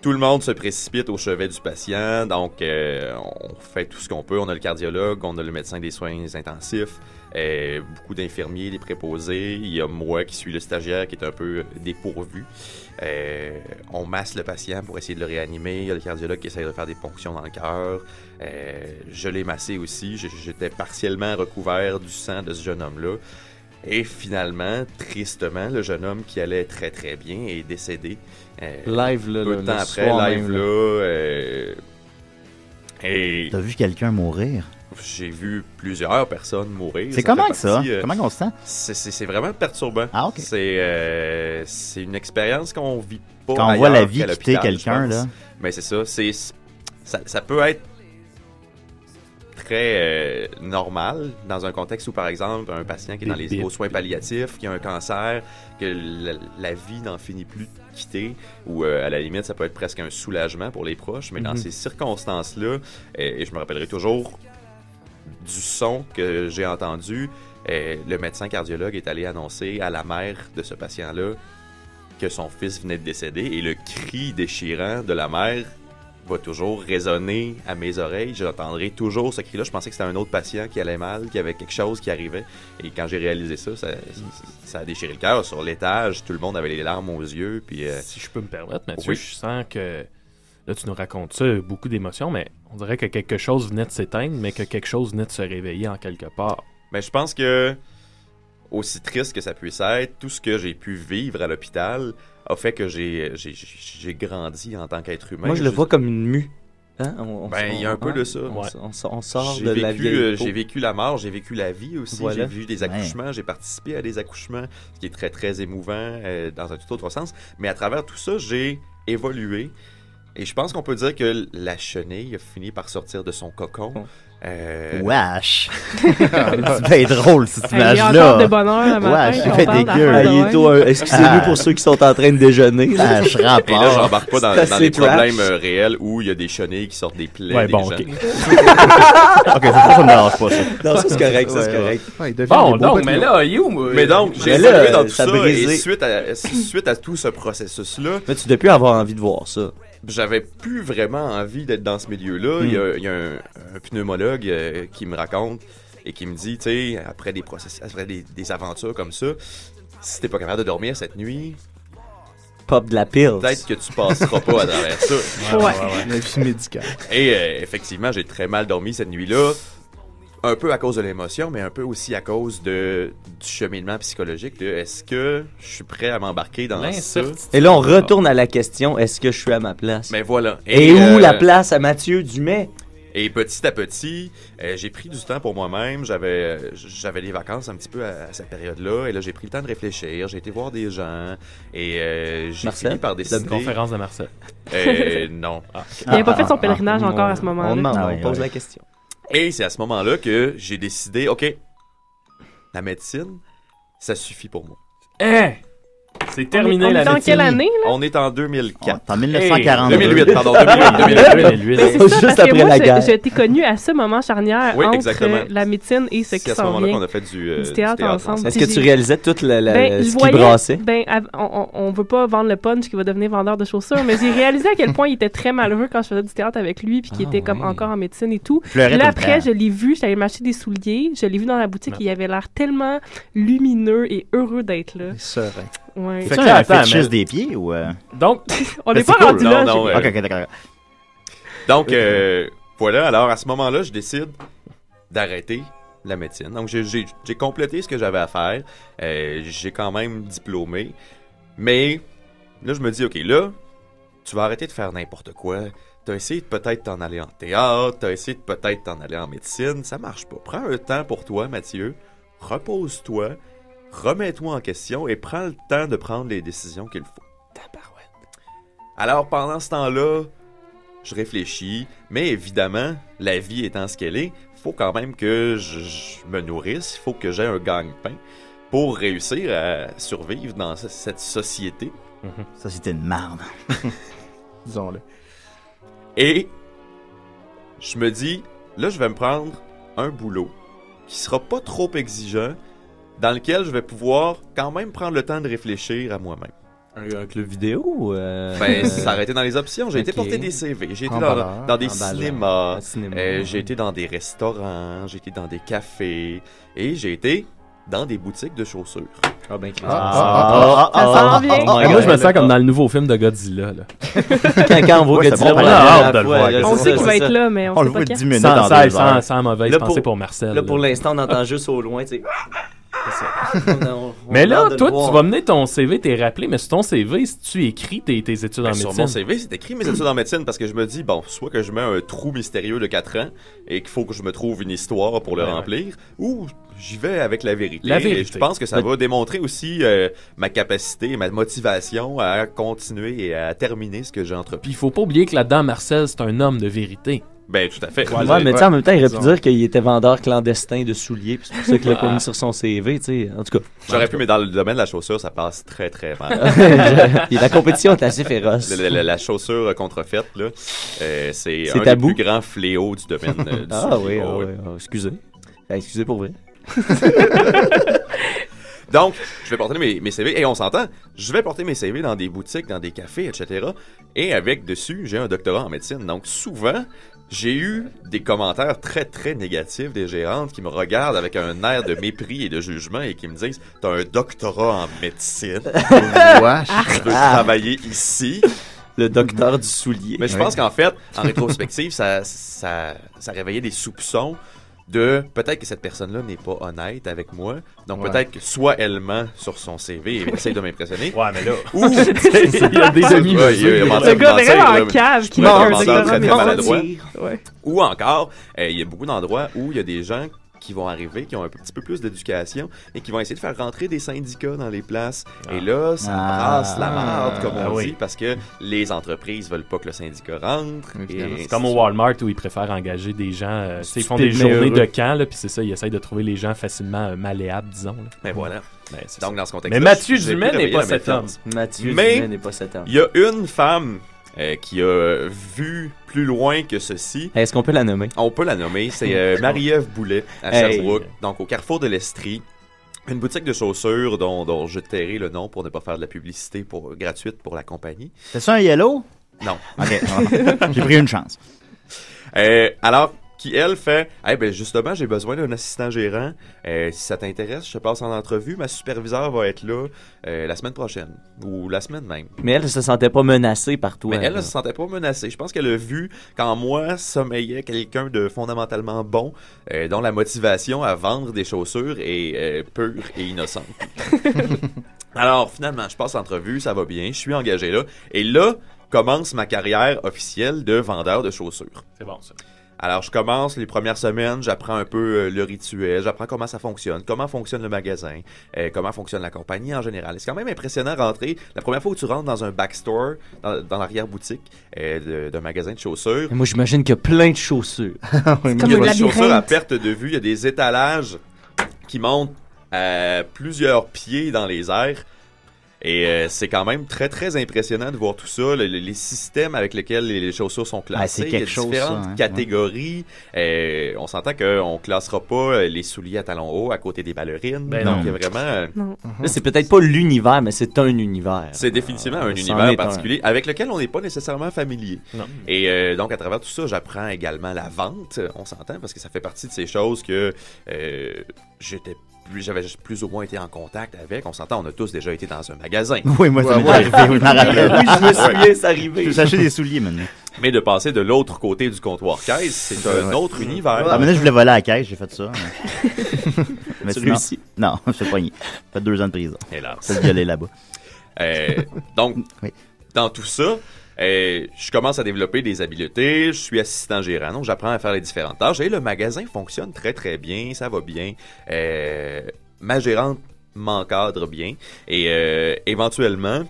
Tout le monde se précipite au chevet du patient, donc on fait tout ce qu'on peut. On a le cardiologue, on a le médecin des soins intensifs, beaucoup d'infirmiers, des préposés. Il y a moi qui suis le stagiaire qui est un peu dépourvu. On masse le patient pour essayer de le réanimer. Il y a le cardiologue qui essaie de faire des ponctions dans le cœur. Je l'ai massé aussi. J'étais partiellement recouvert du sang de ce jeune homme-là. Et finalement, tristement, le jeune homme qui allait très très bien est décédé. Live, là, peu de temps après, live, là. T'as vu quelqu'un mourir? J'ai vu plusieurs personnes mourir. C'est comment ça? Comment on se sent? C'est vraiment perturbant. Ah, ok. C'est une expérience qu'on vit pas quand on voit la vie quitter quelqu'un, là. Mais c'est ça. Ça peut être très normal dans un contexte où, par exemple, un patient qui est aux soins palliatifs, qui a un cancer, que la vie n'en finit plus de quitter, ou à la limite, ça peut être presque un soulagement pour les proches. Mais dans ces circonstances-là, et je me rappellerai toujours du son que j'ai entendu, le médecin cardiologue est allé annoncer à la mère de ce patient-là que son fils venait de décéder, et le cri déchirant de la mère va toujours résonner à mes oreilles. J'entendrai toujours ce cri-là. Je pensais que c'était un autre patient qui allait mal, qu'il y avait quelque chose qui arrivait. Et quand j'ai réalisé ça, ça a déchiré le cœur. Sur l'étage, tout le monde avait les larmes aux yeux. Puis, si je peux me permettre, Mathieu, oui. Je sens que là, tu nous racontes ça, beaucoup d'émotions, mais on dirait que quelque chose venait de s'éteindre, mais que quelque chose venait de se réveiller en quelque part. Mais je pense que, aussi triste que ça puisse être, tout ce que j'ai pu vivre à l'hôpital a fait que j'ai grandi en tant qu'être humain. Moi, je le vois comme une mue. Hein? Il y a un peu de ça. On sort de la vieille peau. J'ai vécu la mort, j'ai vécu la vie aussi. Voilà. J'ai vu des accouchements, j'ai participé à des accouchements, ce qui est très, très émouvant dans un tout autre sens. Mais à travers tout ça, j'ai évolué. Et je pense qu'on peut dire que la chenille a fini par sortir de son cocon. Wesh! C'est bien drôle, cette image-là. Il y a encore de bonheur le matin. Wesh, il fait dégueu. Excusez-nous pour ceux qui sont en train de déjeuner. Et là, j'embarque pas dans les problèmes réels où il y a des chenilles qui sortent des plaies des gens. Ok, ça me dérange pas, ça. Non, ça, c'est correct, ça, c'est correct. Bon, donc, mais là, Mais donc, j'ai évolué dans tout ça, et suite à tout ce processus-là... Mais tu devais plus avoir envie de voir ça. J'avais plus vraiment envie d'être dans ce milieu-là. Il y a un pneumologue qui me raconte et qui me dit, tu sais, après des aventures comme ça, si t'es pas capable de dormir cette nuit, pop de la pile. Peut-être que tu passeras pas à travers ça. Ouais. La vie médicale. Et effectivement, j'ai très mal dormi cette nuit-là. Un peu à cause de l'émotion, mais un peu aussi à cause du cheminement psychologique de est-ce que je suis prêt à m'embarquer dans ça? Et là, on retourne à la question, est-ce que je suis à ma place? Mais voilà. Et où la place à Mathieu Dumais? Et petit à petit, j'ai pris du temps pour moi-même. J'avais des vacances un petit peu à cette période-là. Et là, j'ai pris le temps de réfléchir. J'ai été voir des gens. Et j'ai fini par décider... Une conférence de Marcel. Non. Il n'avait pas fait son pèlerinage encore à ce moment-là. On pose la question. Et c'est à ce moment-là que j'ai décidé, OK, la médecine, ça suffit pour moi. C'est terminé la médecine. On est en quelle année, là? On est en 2004. En 1942. 2008, pardon. 2008. Mais c'est ça, parce que moi, je t'ai connu à ce moment charnière entre la médecine et ce qui s'en vient. C'est à ce moment-là qu'on a fait du théâtre ensemble. Est-ce que tu réalisais tout ce qui brassait? On veut pas vendre le punch qui va devenir vendeur de chaussures, mais j'ai réalisé à quel point il était très malheureux quand je faisais du théâtre avec lui, puis qu'il était comme encore en médecine et tout. Puis là, après, je l'ai vu, j'allais m'acheter des souliers, je l'ai vu dans la boutique, et il avait l'air tellement lumineux et heureux d'être là. Serein. Ouais. C'est un fétichiste des pieds ou... Donc, on n'est pas rendu là. Non, ok, d'accord. Donc, voilà, alors à ce moment-là, je décide d'arrêter la médecine. Donc, j'ai complété ce que j'avais à faire. J'ai quand même diplômé. Mais là, je me dis, OK, là, tu vas arrêter de faire n'importe quoi. T'as essayé de peut-être t'en aller en théâtre. T'as essayé de peut-être t'en aller en médecine. Ça marche pas. Prends un temps pour toi, Mathieu. Repose-toi. Remets-toi en question et prends le temps de prendre les décisions qu'il faut. Alors, pendant ce temps-là, je réfléchis, mais évidemment, la vie étant ce qu'elle est, il faut quand même que je me nourrisse, il faut que j'aie un gagne-pain pour réussir à survivre dans cette société. Société de merde. Disons-le. Et je me dis, là, je vais me prendre un boulot qui sera pas trop exigeant, dans lequel je vais pouvoir quand même prendre le temps de réfléchir à moi-même. Un club vidéo? Ben, ça aurait été dans les options. J'ai été porter des CV. J'ai été dans des cinémas. J'ai été dans des restaurants. J'ai été dans des cafés. Et j'ai été dans des boutiques de chaussures. Ça sent bien. Moi, je me sens comme dans le nouveau film de Godzilla. Là. Quand on voit Godzilla, on sait qu'il va être là, mais on sait pas quand. 10 minutes dans 2 heures. Sans mauvaise pensée pour Marcel. Là, pour l'instant, on entend juste au loin, tu sais. Mais là, toi, tu vas mener ton CV, t'es rappelé, mais sur ton CV, si tu écris tes études en médecine. Sur mon CV, c'est écrit mes études en médecine parce que je me dis, bon, soit que je mets un trou mystérieux de 4 ans et qu'il faut que je me trouve une histoire pour le remplir, ou j'y vais avec la vérité. Et je pense que ça va démontrer aussi ma capacité, ma motivation à continuer et à terminer ce que j'ai entrepris. Puis il faut pas oublier que là-dedans, Marcel, c'est un homme de vérité. Ben, tout à fait. Ouais, mais tu sais, en même temps, il aurait pu dire qu'il était vendeur clandestin de souliers, puis c'est pour ça qu'il l'a pas mis sur son CV, tu sais. En tout cas. J'aurais pu, mais dans le domaine de la chaussure, ça passe très, très mal. La compétition est assez féroce. La chaussure contrefaite, là, c'est un des plus grands fléaux du domaine du soulier. Oui. Excusez. Excusez pour vrai. Donc, je vais porter mes CV, et on s'entend, je vais porter mes CV dans des boutiques, dans des cafés, etc. Et avec dessus, j'ai un doctorat en médecine. Donc, souvent, j'ai eu des commentaires très, très négatifs des gérantes qui me regardent avec un air de mépris et de jugement et qui me disent « T'as un doctorat en médecine. Tu veux travailler ici. » Le docteur du soulier. Mais je pense qu'en fait, en rétrospective, ça réveillait des soupçons de peut-être que cette personne-là n'est pas honnête avec moi. Donc peut-être que soit elle ment sur son CV et essaie de m'impressionner. Ouais, mais là. Ou il y a des demi-mesures. Le gars vraiment en cave qui ment très maladroit. Ou encore, il y a beaucoup d'endroits où il y a des gens qui vont arriver, qui ont un petit peu plus d'éducation et qui vont essayer de faire rentrer des syndicats dans les places. Et là, ça brasse la merde, comme on dit, parce que les entreprises veulent pas que le syndicat rentre. C'est comme au Walmart où ils préfèrent engager des gens, ils font des journées de camp, puis c'est ça, ils essayent de trouver les gens facilement malléables, disons. Là. Mais voilà. Donc, dans ce contexte-là, mais Mathieu Dumais n'est pas cet homme. Il y a une femme qui a vu plus loin que ceci. Est-ce qu'on peut la nommer? On peut la nommer. C'est Marie-Ève Boulet à Sherbrooke, donc au carrefour de l'Estrie. Une boutique de chaussures dont je tairai le nom pour ne pas faire de la publicité gratuite pour la compagnie. C'est ça un yellow? Non. OK. J'ai pris une chance. Alors, qui, elle, fait « ben justement, j'ai besoin d'un assistant gérant. Si ça t'intéresse, je te passe en entrevue. Ma superviseure va être là la semaine prochaine. Ou la semaine même. » Mais elle ne se sentait pas menacée par toi. Mais elle ne se sentait pas menacée. Je pense qu'elle a vu qu'en moi sommeillait quelqu'un de fondamentalement bon, dont la motivation à vendre des chaussures est pure et innocente. Alors, finalement, je passe l'entrevue, ça va bien, je suis engagé là. Et là, commence ma carrière officielle de vendeur de chaussures. C'est bon, ça. Alors, je commence les premières semaines, j'apprends un peu le rituel, j'apprends comment ça fonctionne, comment fonctionne le magasin, comment fonctionne la compagnie en général. Et c'est quand même impressionnant rentrer. La première fois où tu rentres dans un backstore, dans l'arrière-boutique d'un magasin de chaussures. Et moi, j'imagine qu'il y a plein de chaussures. Il y a des chaussures à perte de vue, il y a des étalages qui montent à plusieurs pieds dans les airs. Et c'est quand même très, très impressionnant de voir tout ça, les systèmes avec lesquels les chaussures sont classées. C'est quelque chose, différentes catégories. On s'entend qu'on ne classera pas les souliers à talons hauts à côté des ballerines. Donc, il y a vraiment... Là, c'est peut-être pas l'univers, mais c'est un univers. C'est définitivement un univers particulier avec lequel on n'est pas nécessairement familier. Et donc, à travers tout ça, j'apprends également la vente, on s'entend, parce que ça fait partie de ces choses que j'avais plus ou moins été en contact avec. On s'entend, on a tous déjà été dans un magasin. Oui, moi, ça m'est arrivé. Je m'en rappelle. Oui, je me souviens, c'est arrivé. Je s'acheter des souliers maintenant. Mais de passer de l'autre côté du comptoir caisse, c'est un autre univers. Ah, maintenant, je voulais voler à la caisse, j'ai fait ça. Mais tu réussis? Non, je suis poigné. J'ai fait 2 ans de prison. Hélas. C'est violer là-bas. Donc, dans tout ça, je commence à développer des habiletés, je suis assistant gérant, donc j'apprends à faire les différentes tâches et le magasin fonctionne très très bien, ça va bien. Ma gérante m'encadre bien et éventuellement,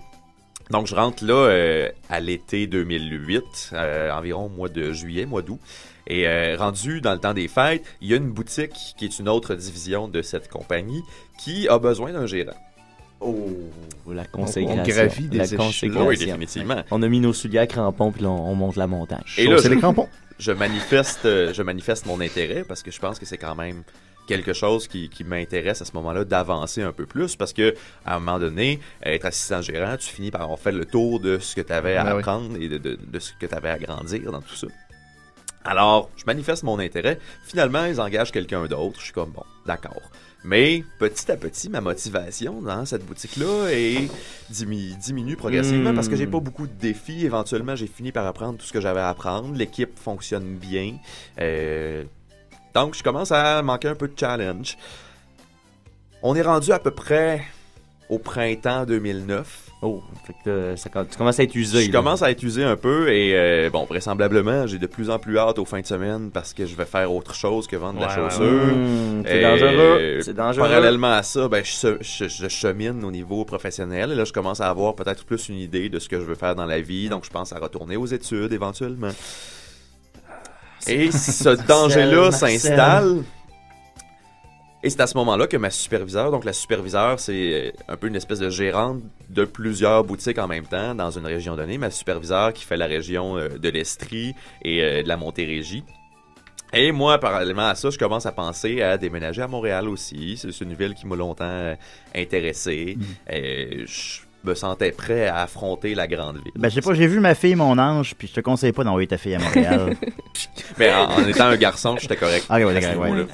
Donc, je rentre là à l'été 2008, environ au mois de juillet, mois d'août. Et rendu dans le temps des fêtes, il y a une boutique qui est une autre division de cette compagnie qui a besoin d'un gérant. Oh, la consécration. On gravit des consécration. Oui, définitivement. On a mis nos souliers à crampons, puis là, on monte la montagne. Et là, c'est les crampons. Je manifeste mon intérêt parce que je pense que c'est quand même quelque chose qui m'intéresse à ce moment-là d'avancer un peu plus parce que à un moment donné, être assistant gérant, tu finis par avoir fait le tour de ce que tu avais à apprendre et de ce que tu avais à grandir dans tout ça. Alors, je manifeste mon intérêt. Finalement, ils engagent quelqu'un d'autre. Je suis comme, bon, d'accord. Mais petit à petit, ma motivation dans cette boutique-là diminue progressivement parce que j'ai pas beaucoup de défis. Éventuellement, j'ai fini par apprendre tout ce que j'avais à apprendre. L'équipe fonctionne bien. Donc, je commence à manquer un peu de challenge. On est rendu à peu près au printemps 2009. Oh, fait que tu commences à être usé. Je commence à être usé un peu et bon, vraisemblablement, j'ai de plus en plus hâte aux fins de semaine parce que je vais faire autre chose que vendre de la chaussure. C'est dangereux. C'est dangereux. Parallèlement à ça, ben, je chemine au niveau professionnel et là, je commence à avoir peut-être plus une idée de ce que je veux faire dans la vie. Donc, je pense à retourner aux études éventuellement. Et ce danger-là s'installe. Et c'est à ce moment-là que ma superviseure, donc la superviseure, c'est un peu une espèce de gérante de plusieurs boutiques en même temps dans une région donnée. Ma superviseure qui fait la région de l'Estrie et de la Montérégie. Et moi, parallèlement à ça, je commence à penser à déménager à Montréal aussi. C'est une ville qui m'a longtemps intéressé. Je me sentais prêt à affronter la grande ville. Ben, je sais pas, j'ai vu Ma fille, mon ange, puis je te conseille pas d'envoyer ta fille à Montréal. Mais en étant un garçon, j'étais correct. Ah, ouais, d'accord, ouais.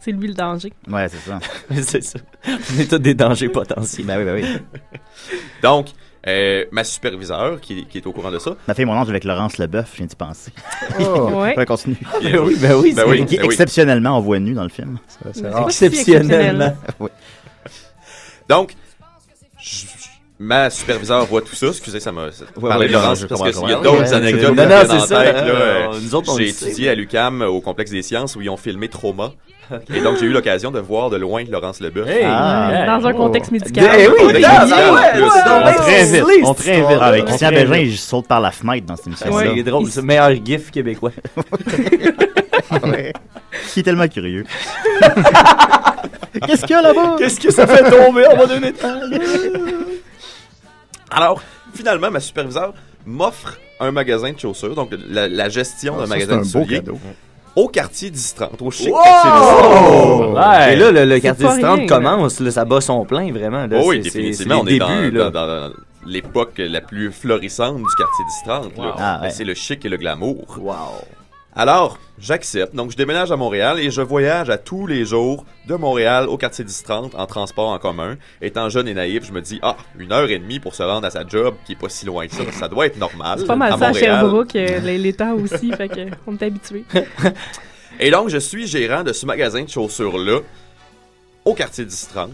C'est lui le danger. Ouais, c'est ça. C'est ça. On est tous des dangers potentiels. Ben oui, ben oui. Donc, ma superviseure, qui est au courant de ça. Ma fille, mon ange avec Laurence Leboeuf, je viens d'y penser. Oh, ouais. On continue. Ben oui. Qui exceptionnellement, on voit nu dans le film. C'est rare. Exceptionnellement. Oui. Donc, ma superviseure voit tout ça. Excusez, ça m'a parlé de Laurence parce qu'il y a d'autres anecdotes qui viennent en tête. Nous autres, j'ai étudié à l'UQAM au complexe des sciences où ils ont filmé Trauma. Et donc, j'ai eu l'occasion de voir de loin Laurence Leboeuf. Dans un contexte médical. On très vite. Avec Christian Bégin, il saute par la fenêtre dans cette émission. C'est drôle, c'est le meilleur gif québécois. Qui est tellement curieux. Qu'est-ce qu'il y a là-bas? Qu'est-ce que ça fait tomber en bas d'un étage? Alors, finalement, ma superviseure m'offre un magasin de chaussures, donc la gestion d'un magasin de souliers. Au quartier 10-30, au chic quartier 10-30. Ouais. Et là, le quartier 10-30 commence, là, ça bat son plein, vraiment. Là, oui, définitivement, on est dans l'époque la plus florissante du quartier 10-30. Wow. C'est le chic et le glamour. Wow. Alors, j'accepte. Donc, je déménage à Montréal et je voyage à tous les jours de Montréal au quartier 10-30 en transport en commun. Étant jeune et naïf, je me dis, 1h30 pour se rendre à sa job qui est pas si loin que ça. Ça doit être normal. C'est pas mal ça à Sherbrooke, l'état aussi, fait qu'on est habitué. Et donc, je suis gérant de ce magasin de chaussures-là au quartier 10-30.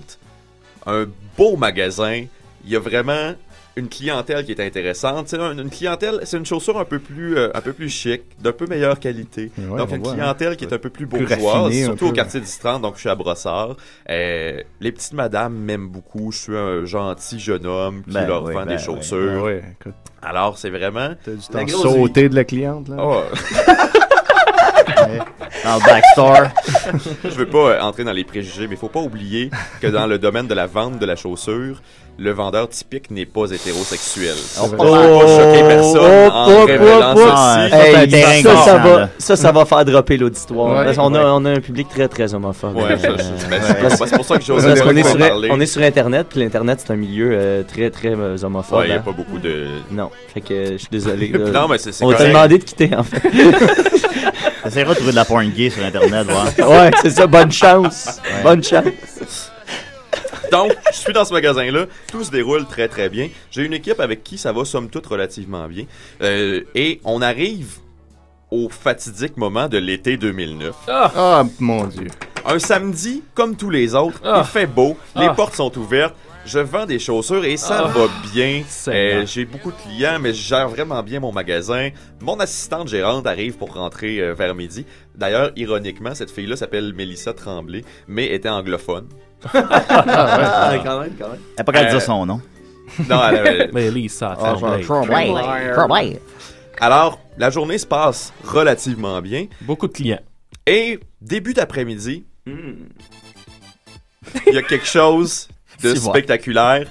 Un beau magasin. Il y a vraiment une clientèle qui est intéressante. C'est une clientèle, c'est une chaussure un peu plus chic, d'un peu meilleure qualité. Ouais, donc une clientèle qui est un peu plus bourgeoise, surtout au quartier 10-30, donc je suis à Brossard. Les petites madames m'aiment beaucoup. Je suis un gentil jeune homme qui leur vend des chaussures. Écoute. Alors, c'est vraiment... T'as du temps de sauter de la cliente, là? Oh. Dans le backstore. Je veux pas entrer dans les préjugés, mais il faut pas oublier que dans le domaine de la vente de la chaussure, le vendeur typique n'est pas hétérosexuel. On ne peut pas choquer personne en révélant ceci. Ça va faire dropper l'auditoire. Ouais, on a un public très, très homophobe. Ouais, c'est pour ça que j'ose parler. On est sur Internet, puis l'Internet, c'est un milieu très, très homophobe. Ouais, il n'y a pas beaucoup de... Non, fait que je suis désolé. Non, mais c'est on t'a demandé de quitter, en fait. T'essaieras de trouver de la porn gay sur Internet, ouais, c'est ça, bonne chance. Ouais. Bonne chance. Donc, je suis dans ce magasin-là, tout se déroule très très bien. J'ai une équipe avec qui ça va somme toute relativement bien. Et on arrive au fatidique moment de l'été 2009. Ah, mon Dieu. Un samedi, comme tous les autres, il fait beau, les portes sont ouvertes. Je vends des chaussures et ça va bien. J'ai beaucoup de clients, mais je gère vraiment bien mon magasin. Mon assistante gérante arrive pour rentrer vers midi. D'ailleurs, ironiquement, cette fille-là s'appelle Mélissa Tremblay, mais était anglophone. Quand même. Elle n'a pas qu'à dire son nom. Non, Mais Lisa Tremblay. Tremblay. Alors, la journée se passe relativement bien. Beaucoup de clients. Et début d'après-midi, il y a quelque chose de spectaculaire.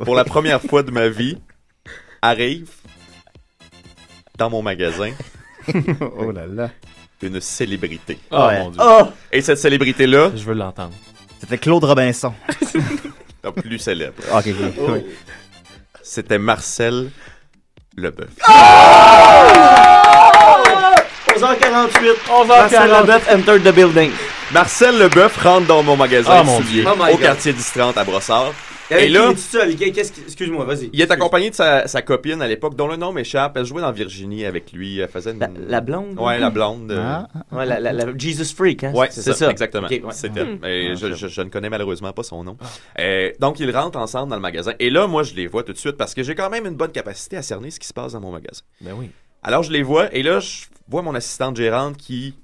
Pour la première fois de ma vie, arrive dans mon magasin. Oh là là. Une célébrité. Oh mon Dieu. Oh! Et cette célébrité-là... Je veux l'entendre. C'était Claude Robinson. Non, plus célèbre. Ok. Oui. C'était Marcel Leboeuf. 11h48. Marcel Leboeuf entered the building. Marcel Leboeuf rentre dans mon magasin de mon souliers Dieu. Oh my au God. quartier d'Istrante à Brossard. Et là, excuse-moi, vas-y. il est accompagné de sa copine à l'époque, dont le nom m'échappe. Elle jouait dans Virginie avec lui. Elle faisait une... La blonde? Ouais, la blonde. Ouais, la Jesus Freak, hein? Ouais, c'est ça, exactement. Okay, ouais. C'est elle. Mais je ne connais malheureusement pas son nom. Donc, ils rentrent ensemble dans le magasin. Et là, moi, je les vois tout de suite parce que j'ai quand même une bonne capacité à cerner ce qui se passe dans mon magasin. Ben oui. Alors, je les vois et là, je vois mon assistante gérante qui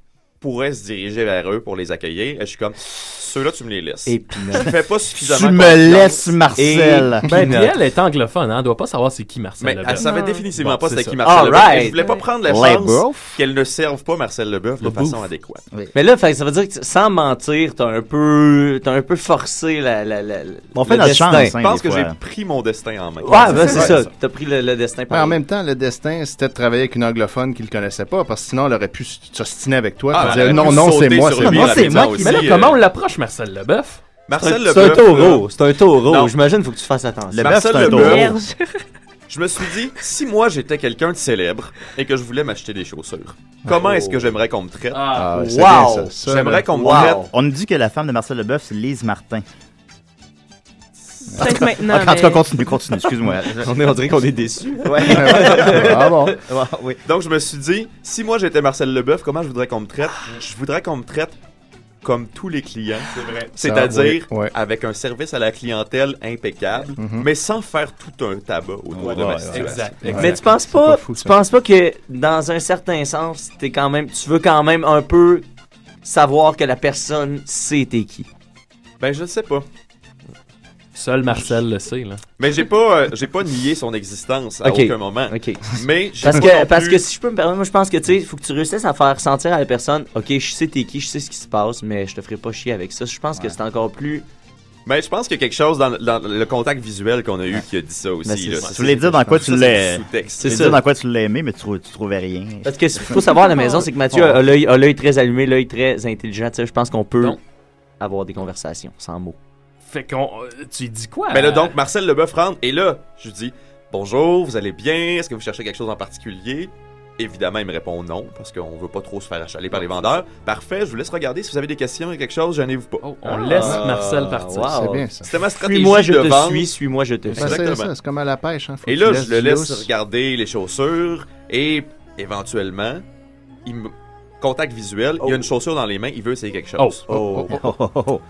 pourrait se diriger vers eux pour les accueillir. Et je suis comme, ceux-là, tu me les laisses. Et je ne fais pas suffisamment Tu me confiance. laisses, Marcel. Ben, puis elle est anglophone, hein. Elle doit pas savoir c'est qui Marcel Mais Leboeuf. elle savait définitivement pas c'est c'était ça. qui Marcel Leboeuf. Alright. Et je voulais pas prendre la Leboeuf. chance qu'elle ne serve pas Marcel Leboeuf de façon adéquate. Oui. Mais là, ça veut dire que sans mentir, t'as un peu forcé On fait le notre destin. chance, Je hein, pense des que fois. j'ai pris mon destin en main. Ouais, ben, c'est ça. T'as pris le destin par Mais en même temps, le destin, c'était de travailler avec une anglophone qui le connaissait pas, parce que sinon, elle aurait pu s'ostiner avec toi. Ah, puis elle dire, aurait pu non, c'est sauter moi, sur c'est lui moi. rapidement Mais là, aussi, comment on l'approche, Marcel Leboeuf? Marcel C'est un Leboeuf. taureau. C'est un taureau. Non. J'imagine qu'il faut que tu fasses attention. Le bœuf, Marcel c'est un Leboeuf. taureau. Je me suis dit, si moi j'étais quelqu'un de célèbre et que je voulais m'acheter des chaussures, comment est-ce que j'aimerais qu'on me traite? Ah, c'est Wow. bien ça. J'aimerais qu'on me Wow. traite. On nous dit que la femme de Marcel Leboeuf, c'est Lise Martin. Peut-être maintenant. En tout cas, mais- continue, excuse-moi. On dirait qu'on est déçus. Ouais. Ah bon? Ouais, oui. Donc je me suis dit, si moi j'étais Marcel Leboeuf, comment je voudrais qu'on me traite? Je voudrais qu'on me traite comme tous les clients. C'est vrai. C'est-à-dire oui, oui. avec un service à la clientèle impeccable, mais sans faire tout un tabac autour de ma situation. Exact. Mais tu penses pas, que dans un certain sens, tu veux quand même un peu savoir que la personne sait t'es qui. Ben je ne sais pas. Seul Marcel le sait, là. Mais j'ai pas nié son existence à Ok. aucun moment. OK. Mais j'ai Parce pas non que plus- si je peux me permettre, moi je pense que tu sais, il faut que tu réussisses à faire sentir à la personne, OK, je sais t'es qui, je sais ce qui se passe, mais je te ferai pas chier avec ça. Je pense que c'est encore plus... Ben, je pense qu'il y a quelque chose dans le contact visuel qu'on a eu qui a dit ça Ben, aussi. c'est là. ça. Tu voulais dire dans quoi tu Ça, l'as. c'est le sous-texte. Tu voulais ça. dire dans quoi tu l'as aimé, mais tu trouvais rien. Parce que ce qu'il faut savoir à la maison, c'est que Mathieu a l'œil très allumé, l'œil très intelligent. Tu sais, je pense qu'on peut Non. avoir des conversations sans mots. Fait qu'on. Tu dis quoi? Ben là, donc, Marcel Leboeuf rentre, et là, je lui dis « Bonjour, vous allez bien? Est-ce que vous cherchez quelque chose en particulier? » Évidemment, il me répond non, parce qu'on veut pas trop se faire achaler par les vendeurs. Parfait, je vous laisse regarder. Si vous avez des questions et quelque chose, gênez-vous pas. Oh, on laisse Marcel partir. wow. C'est bien ça. C'était ma stratégie Suis-moi, je de te vente. suis, suis-moi, je te Ben, suis. c'est Exactement. ça, c'est comme à la pêche. Hein. Faut Et que là, tu je le du laisse lousse. regarder les chaussures, et éventuellement, il me... Contact visuel, il a une chaussure dans les mains, il veut essayer quelque chose.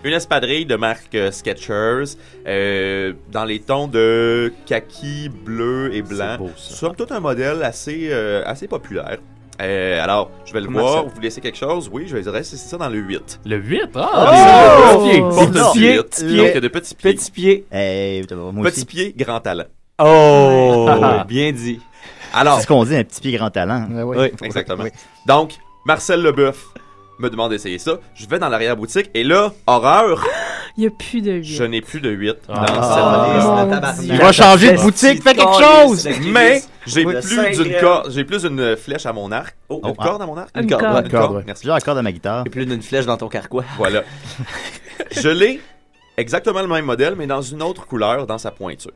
Une espadrille de marque Skechers, dans les tons de kaki, bleu et blanc. C'est beau, ça. Somme toute un modèle assez populaire. Alors, je vais le Comment voir. ça? Vous laissez quelque chose? Oui, je vais dire, c'est ça dans le 8. Le 8? Oh! Porte Petit pied. pied, petit pied. Donc, de petits pieds. Petit pied. Moi Petit aussi. pied, grand talent. Oh! Bien dit. Alors, C'est ce qu'on dit, un petit pied grand talent. Ouais, ouais. Oui. exactement. Oui. Donc, Marcel Leboeuf me demande d'essayer ça. Je vais dans l'arrière-boutique et là, horreur, Il n'y a plus de 8. je n'ai plus de 8 dans mon cette Dieu. Il va changer de boutique, fais quelque chose! Mais j'ai Oui, plus le d'une cinquième. corde, j'ai plus une flèche à mon arc. Une Ah. corde à mon arc? Une corde. corde. Ouais. Corde, ouais. Merci. J'ai encore de ma guitare. Et plus d'une flèche dans ton carquois. Voilà. Je l'ai exactement le même modèle, mais dans une autre couleur, dans sa pointure.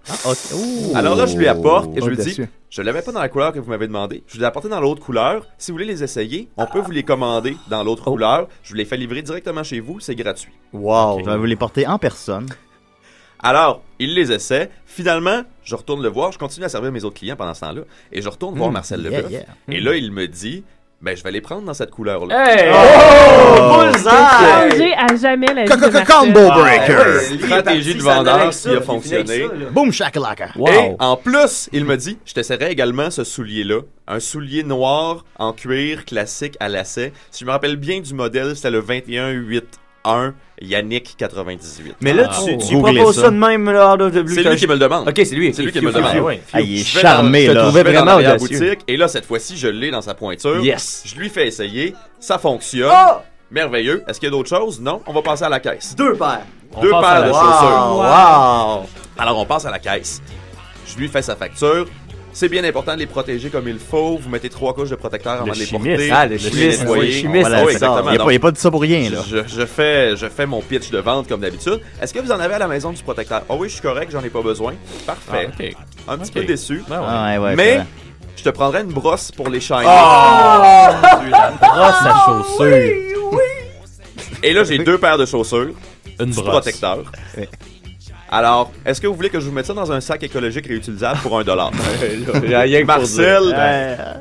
Alors là, je lui apporte et je lui dis, Audacieux. je l'avais pas dans la couleur que vous m'avez demandé. Je l'ai apporté dans l'autre couleur. Si vous voulez les essayer, on peut vous les commander dans l'autre couleur. Je vous les fais livrer directement chez vous, c'est gratuit. Wow. Je vais vous les porter en personne. Alors, il les essaie. Finalement, je retourne le voir. Je continue à servir mes autres clients pendant ce temps-là. Et je retourne voir Marcel yeah, Leboeuf. yeah. Et là, il me dit, ben, je vais les prendre dans cette couleur-là. Hey! Changer à jamais la vie de Marcel. Combo Ouais, breaker! Stratégie de vendeur qui a fonctionné. Boom shakalaka! Et en plus, il me dit, je t'essaierai également ce soulier-là. Un soulier noir en cuir classique à lacet. Si je me rappelle bien du modèle, c'était le 21-8. 1 Yannick 98. Mais là, tu proposes ça de même, là, out of the blue. C'est lui qui me le demande. Ok, c'est lui. C'est lui qui me le demande. Il est charmé, là. Je te trouvais vraiment audacieux. boutique, et là, cette fois-ci, je l'ai dans sa pointure. Yes. Je lui fais essayer. Ça fonctionne. Merveilleux. Est-ce qu'il y a d'autres choses? Non. On va passer à la caisse. 2 paires. 2 paires de chaussures. Wow. Alors, on passe à la caisse. Je lui fais sa facture. C'est bien important de les protéger comme il faut. Vous mettez 3 couches de protecteur avant de les porter. Ah, le chimiste. Voilà, exactement. Il n'y a pas dit ça pour rien, là. Je fais mon pitch de vente comme d'habitude. Est-ce que vous en avez à la maison du protecteur? Ah oui, je suis correct, j'en ai pas besoin. Parfait. Un petit peu déçu. Mais je te prendrais une brosse pour les shiner. Brosse à chaussures. Et là, j'ai 2 paires de chaussures. Une du brosse. protecteur. Alors, est-ce que vous voulez que je vous mette ça dans un sac écologique réutilisable pour $1? Marcel,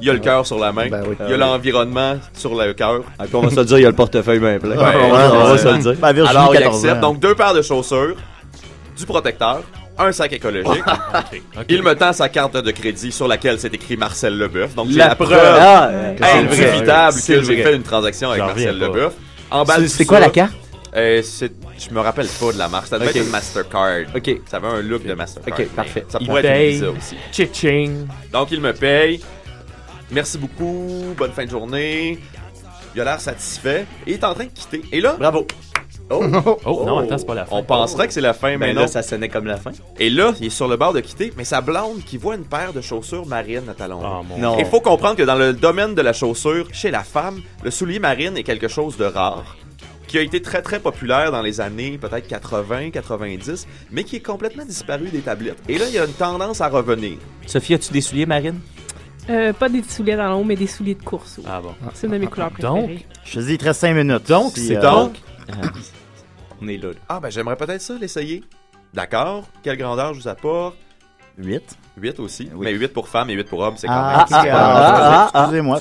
il y a le cœur sur la main. Il y a l'environnement sur le cœur. On va se le dire, il y a le portefeuille bien plein. On va se le dire. Alors, il accepte. Donc, 2 paires de chaussures, du protecteur, un sac écologique. Il me tend sa carte de crédit sur laquelle c'est écrit Marcel Leboeuf. Donc, j'ai la preuve indubitable que j'ai fait une transaction avec Marcel Leboeuf. C'est quoi la carte? Je me rappelle pas de la marque. Ça devait être une Mastercard. OK. Ça avait un look de Mastercard. OK, parfait. Ça pourrait être une Visa aussi. Tching. Donc, il me paye. Merci beaucoup. Bonne fin de journée. Il a l'air satisfait. Et il est en train de quitter. Et là... Bravo. Oh, non, attends, c'est pas la fin. On penserait que c'est la fin, mais non. Là, ça sonnait comme la fin. Et là, il est sur le bord de quitter, mais sa blonde qui voit une paire de chaussures marines à talons. Non. Il faut comprendre que dans le domaine de la chaussure, chez la femme, le soulier marine est quelque chose de rare, qui a été très très populaire dans les années peut-être 80, 90, mais qui est complètement disparu des tablettes. Et là, il y a une tendance à revenir. Sophie, as-tu des souliers marines? Pas des souliers dans l'eau, mais des souliers de course. Ah bon. C'est une de mes couleurs préférées. Donc, je dis, il te reste 5 minutes. Donc, si, c'est donc... On est là. Ah, ben j'aimerais peut-être ça, l'essayer. D'accord. Quelle grandeur je vous apporte? 8. 8 aussi. Oui. Mais 8 pour femmes et 8 pour hommes, c'est quand même... Excusez-moi.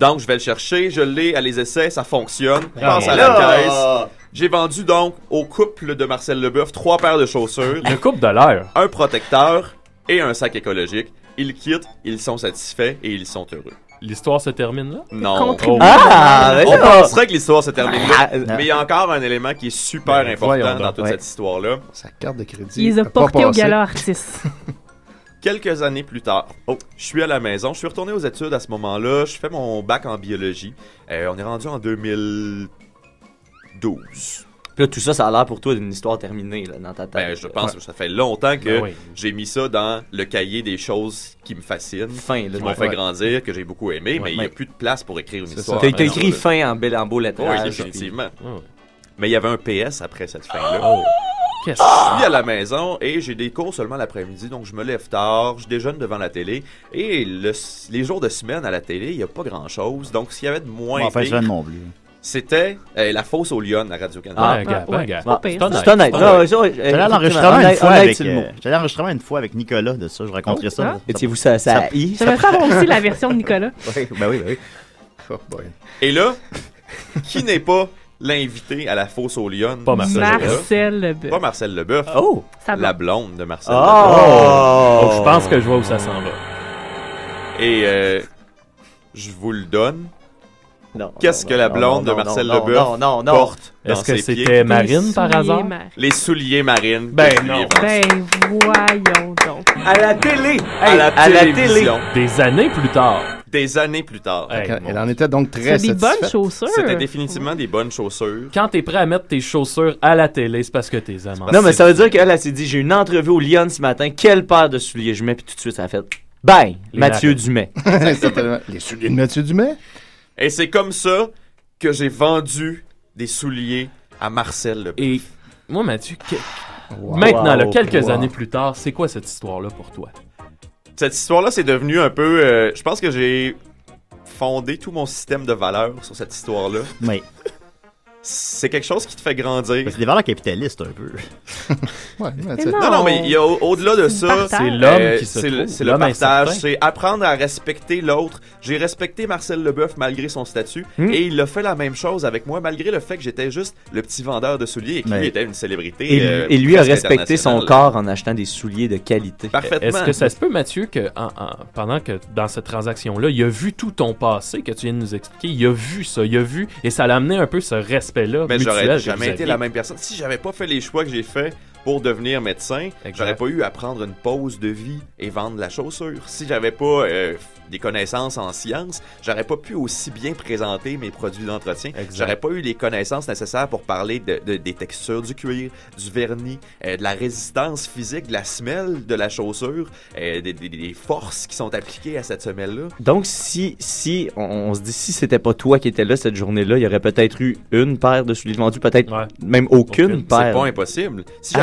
Donc, je vais le chercher, je l'ai à les essais, ça fonctionne. Je passe à la caisse. J'ai vendu donc au couple de Marcel Leboeuf 3 paires de chaussures. Le couple de l'air. Un protecteur et un sac écologique. Ils quittent, ils sont satisfaits et ils sont heureux. L'histoire se termine là? Non. On penserait que l'histoire se termine là. Mais il y a encore un élément qui est super important dans toute cette histoire-là. Sa carte de crédit. Il les a portés au gala artiste. Quelques années plus tard, je suis à la maison, je suis retourné aux études à ce moment-là, je fais mon bac en biologie. On est rendu en 2012. Puis là, tout ça, ça a l'air pour toi d'une histoire terminée là, dans ta tête. Ben, je pense que ça fait longtemps que j'ai mis ça dans le cahier des choses qui me fascinent, qui m'ont fait grandir, que j'ai beaucoup aimé, mais il n'y a plus de place pour écrire une histoire. T'as écrit fin en beau lettrage. Oui, définitivement. Mais il y avait un PS après cette fin-là. Je suis à la maison et j'ai des cours seulement l'après-midi, donc je me lève tard, je déjeune devant la télé. Et les jours de semaine à la télé, il n'y a pas grand-chose. Donc, s'il y avait de moins pire, c'était La Fosse aux Lyon à Radio-Canada. C'est honnête. J'allais à l'enregistrement une fois avec Nicolas de ça, je raconterai ça. Étiez-vous ça I? J'aimerais savoir aussi la version de Nicolas. Ben oui. Et là, qui n'est pas l'invité à la Fosse aux Lyon? Pas Marcel Leboeuf. Pas Marcel Leboeuf. Oh! La blonde de Marcel Leboeuf. Je pense que je vois où ça s'en va. Et je vous le donne. Qu'est-ce que la blonde de Marcel Leboeuf porte dans ses pieds? Est-ce que c'était Marine par hasard? Les souliers Marine. Ben non. Ben voyons donc. À la télé! À la télévision. Des années plus tard. Des années plus tard. Elle en était donc très satisfaite. C'est des bonnes chaussures. C'était définitivement des bonnes chaussures. Quand t'es prêt à mettre tes chaussures à la télé, c'est parce que t'es amant. Non, mais ça veut dire qu'elle s'est dit, j'ai une entrevue au Lyon ce matin, quelle paire de souliers je mets, puis tout de suite, ça a fait bang! Mathieu Dumais. Les souliers de Mathieu Dumais? Et c'est comme ça que j'ai vendu des souliers à Marcel Leboeuf. Et moi, Mathieu, maintenant, quelques années plus tard, c'est quoi cette histoire-là pour toi? Cette histoire-là, c'est devenu un peu... je pense que j'ai fondé tout mon système de valeurs sur cette histoire-là. Oui. C'est quelque chose qui te fait grandir. C'est des valeurs capitalistes, un peu. Non, mais il y a au-delà de ça, c'est l'homme qui se trouve. C'est le partage, c'est apprendre à respecter l'autre. J'ai respecté Marcel Leboeuf malgré son statut, et il a fait la même chose avec moi, malgré le fait que j'étais juste le petit vendeur de souliers et qu'il était une célébrité. Et lui a respecté son corps en achetant des souliers de qualité. Parfaitement. Est-ce que ça se peut, Mathieu, que pendant que dans cette transaction-là, il a vu tout ton passé que tu viens de nous expliquer, il a vu ça, et ça l'a amené un peu ce respect aspect-là. Mais mutuel j'aurais que jamais vous été aviez. la même personne. Si j'avais pas fait les choix que j'ai faits pour devenir médecin, j'aurais pas eu à prendre une pause de vie et vendre la chaussure. Si j'avais pas des connaissances en sciences, j'aurais pas pu aussi bien présenter mes produits d'entretien. J'aurais pas eu les connaissances nécessaires pour parler des textures du cuir, du vernis, de la résistance physique, de la semelle de la chaussure, des forces qui sont appliquées à cette semelle-là. Donc, si on se dit, si c'était pas toi qui étais là cette journée-là, il y aurait peut-être eu une paire de souliers vendus, peut-être même aucune paire. C'est pas impossible. Si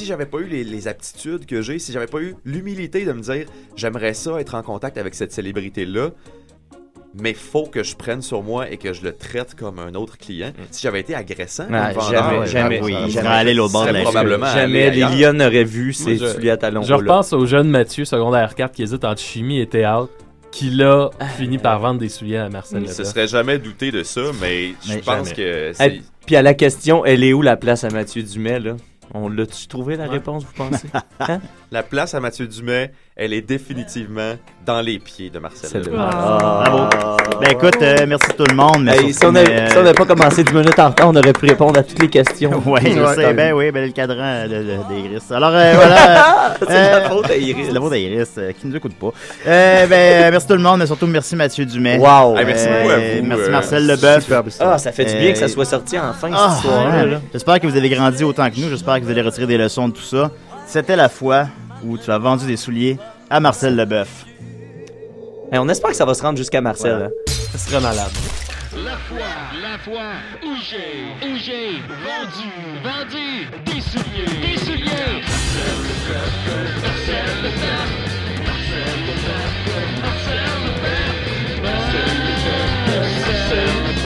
j'avais pas eu les aptitudes que j'ai, si j'avais pas eu l'humilité de me dire, j'aimerais ça être en contact avec cette célébrité-là, mais faut que je prenne sur moi et que je le traite comme un autre client. Si j'avais été agressant, jamais aller l'autre bord de la probablement jamais Liliane n'aurait vu ses souliers à talons. Je repense au jeune Mathieu, secondaire 4, qui hésite entre chimie et théâtre, qui là finit par vendre des souliers à Marcel Leboeuf. Je serais jamais douté de ça, mais je pense que c'est... Puis à la question, elle est où la place à Mathieu Dumais, là? On l'a-tu trouvé la réponse, vous pensez? Hein? La place à Mathieu Dumais, elle est définitivement dans les pieds de Marcel Leboeuf. Bravo. Ben écoute, merci tout le monde. Mais si on n'avait pas commencé 10 minutes en retard, on aurait pu répondre à toutes les questions. Oui, je sais. Ben oui, le cadran d'Iris. Alors voilà. C'est la faute à Iris. C'est la faute à Iris qui nous écoute pas. Merci tout le monde, mais surtout merci Mathieu Dumais. Wow. Merci beaucoup à vous. Merci Marcel Leboeuf. Ça fait du bien que ça soit sorti enfin cette histoire-là. J'espère que vous avez grandi autant que nous. J'espère que vous allez retirer des leçons de tout ça. C'était la fois où tu as vendu des souliers à Marcel Leboeuf. On espère que ça va se rendre jusqu'à Marcel. Voilà. Ça serait malade. La fois où j'ai vendu des souliers.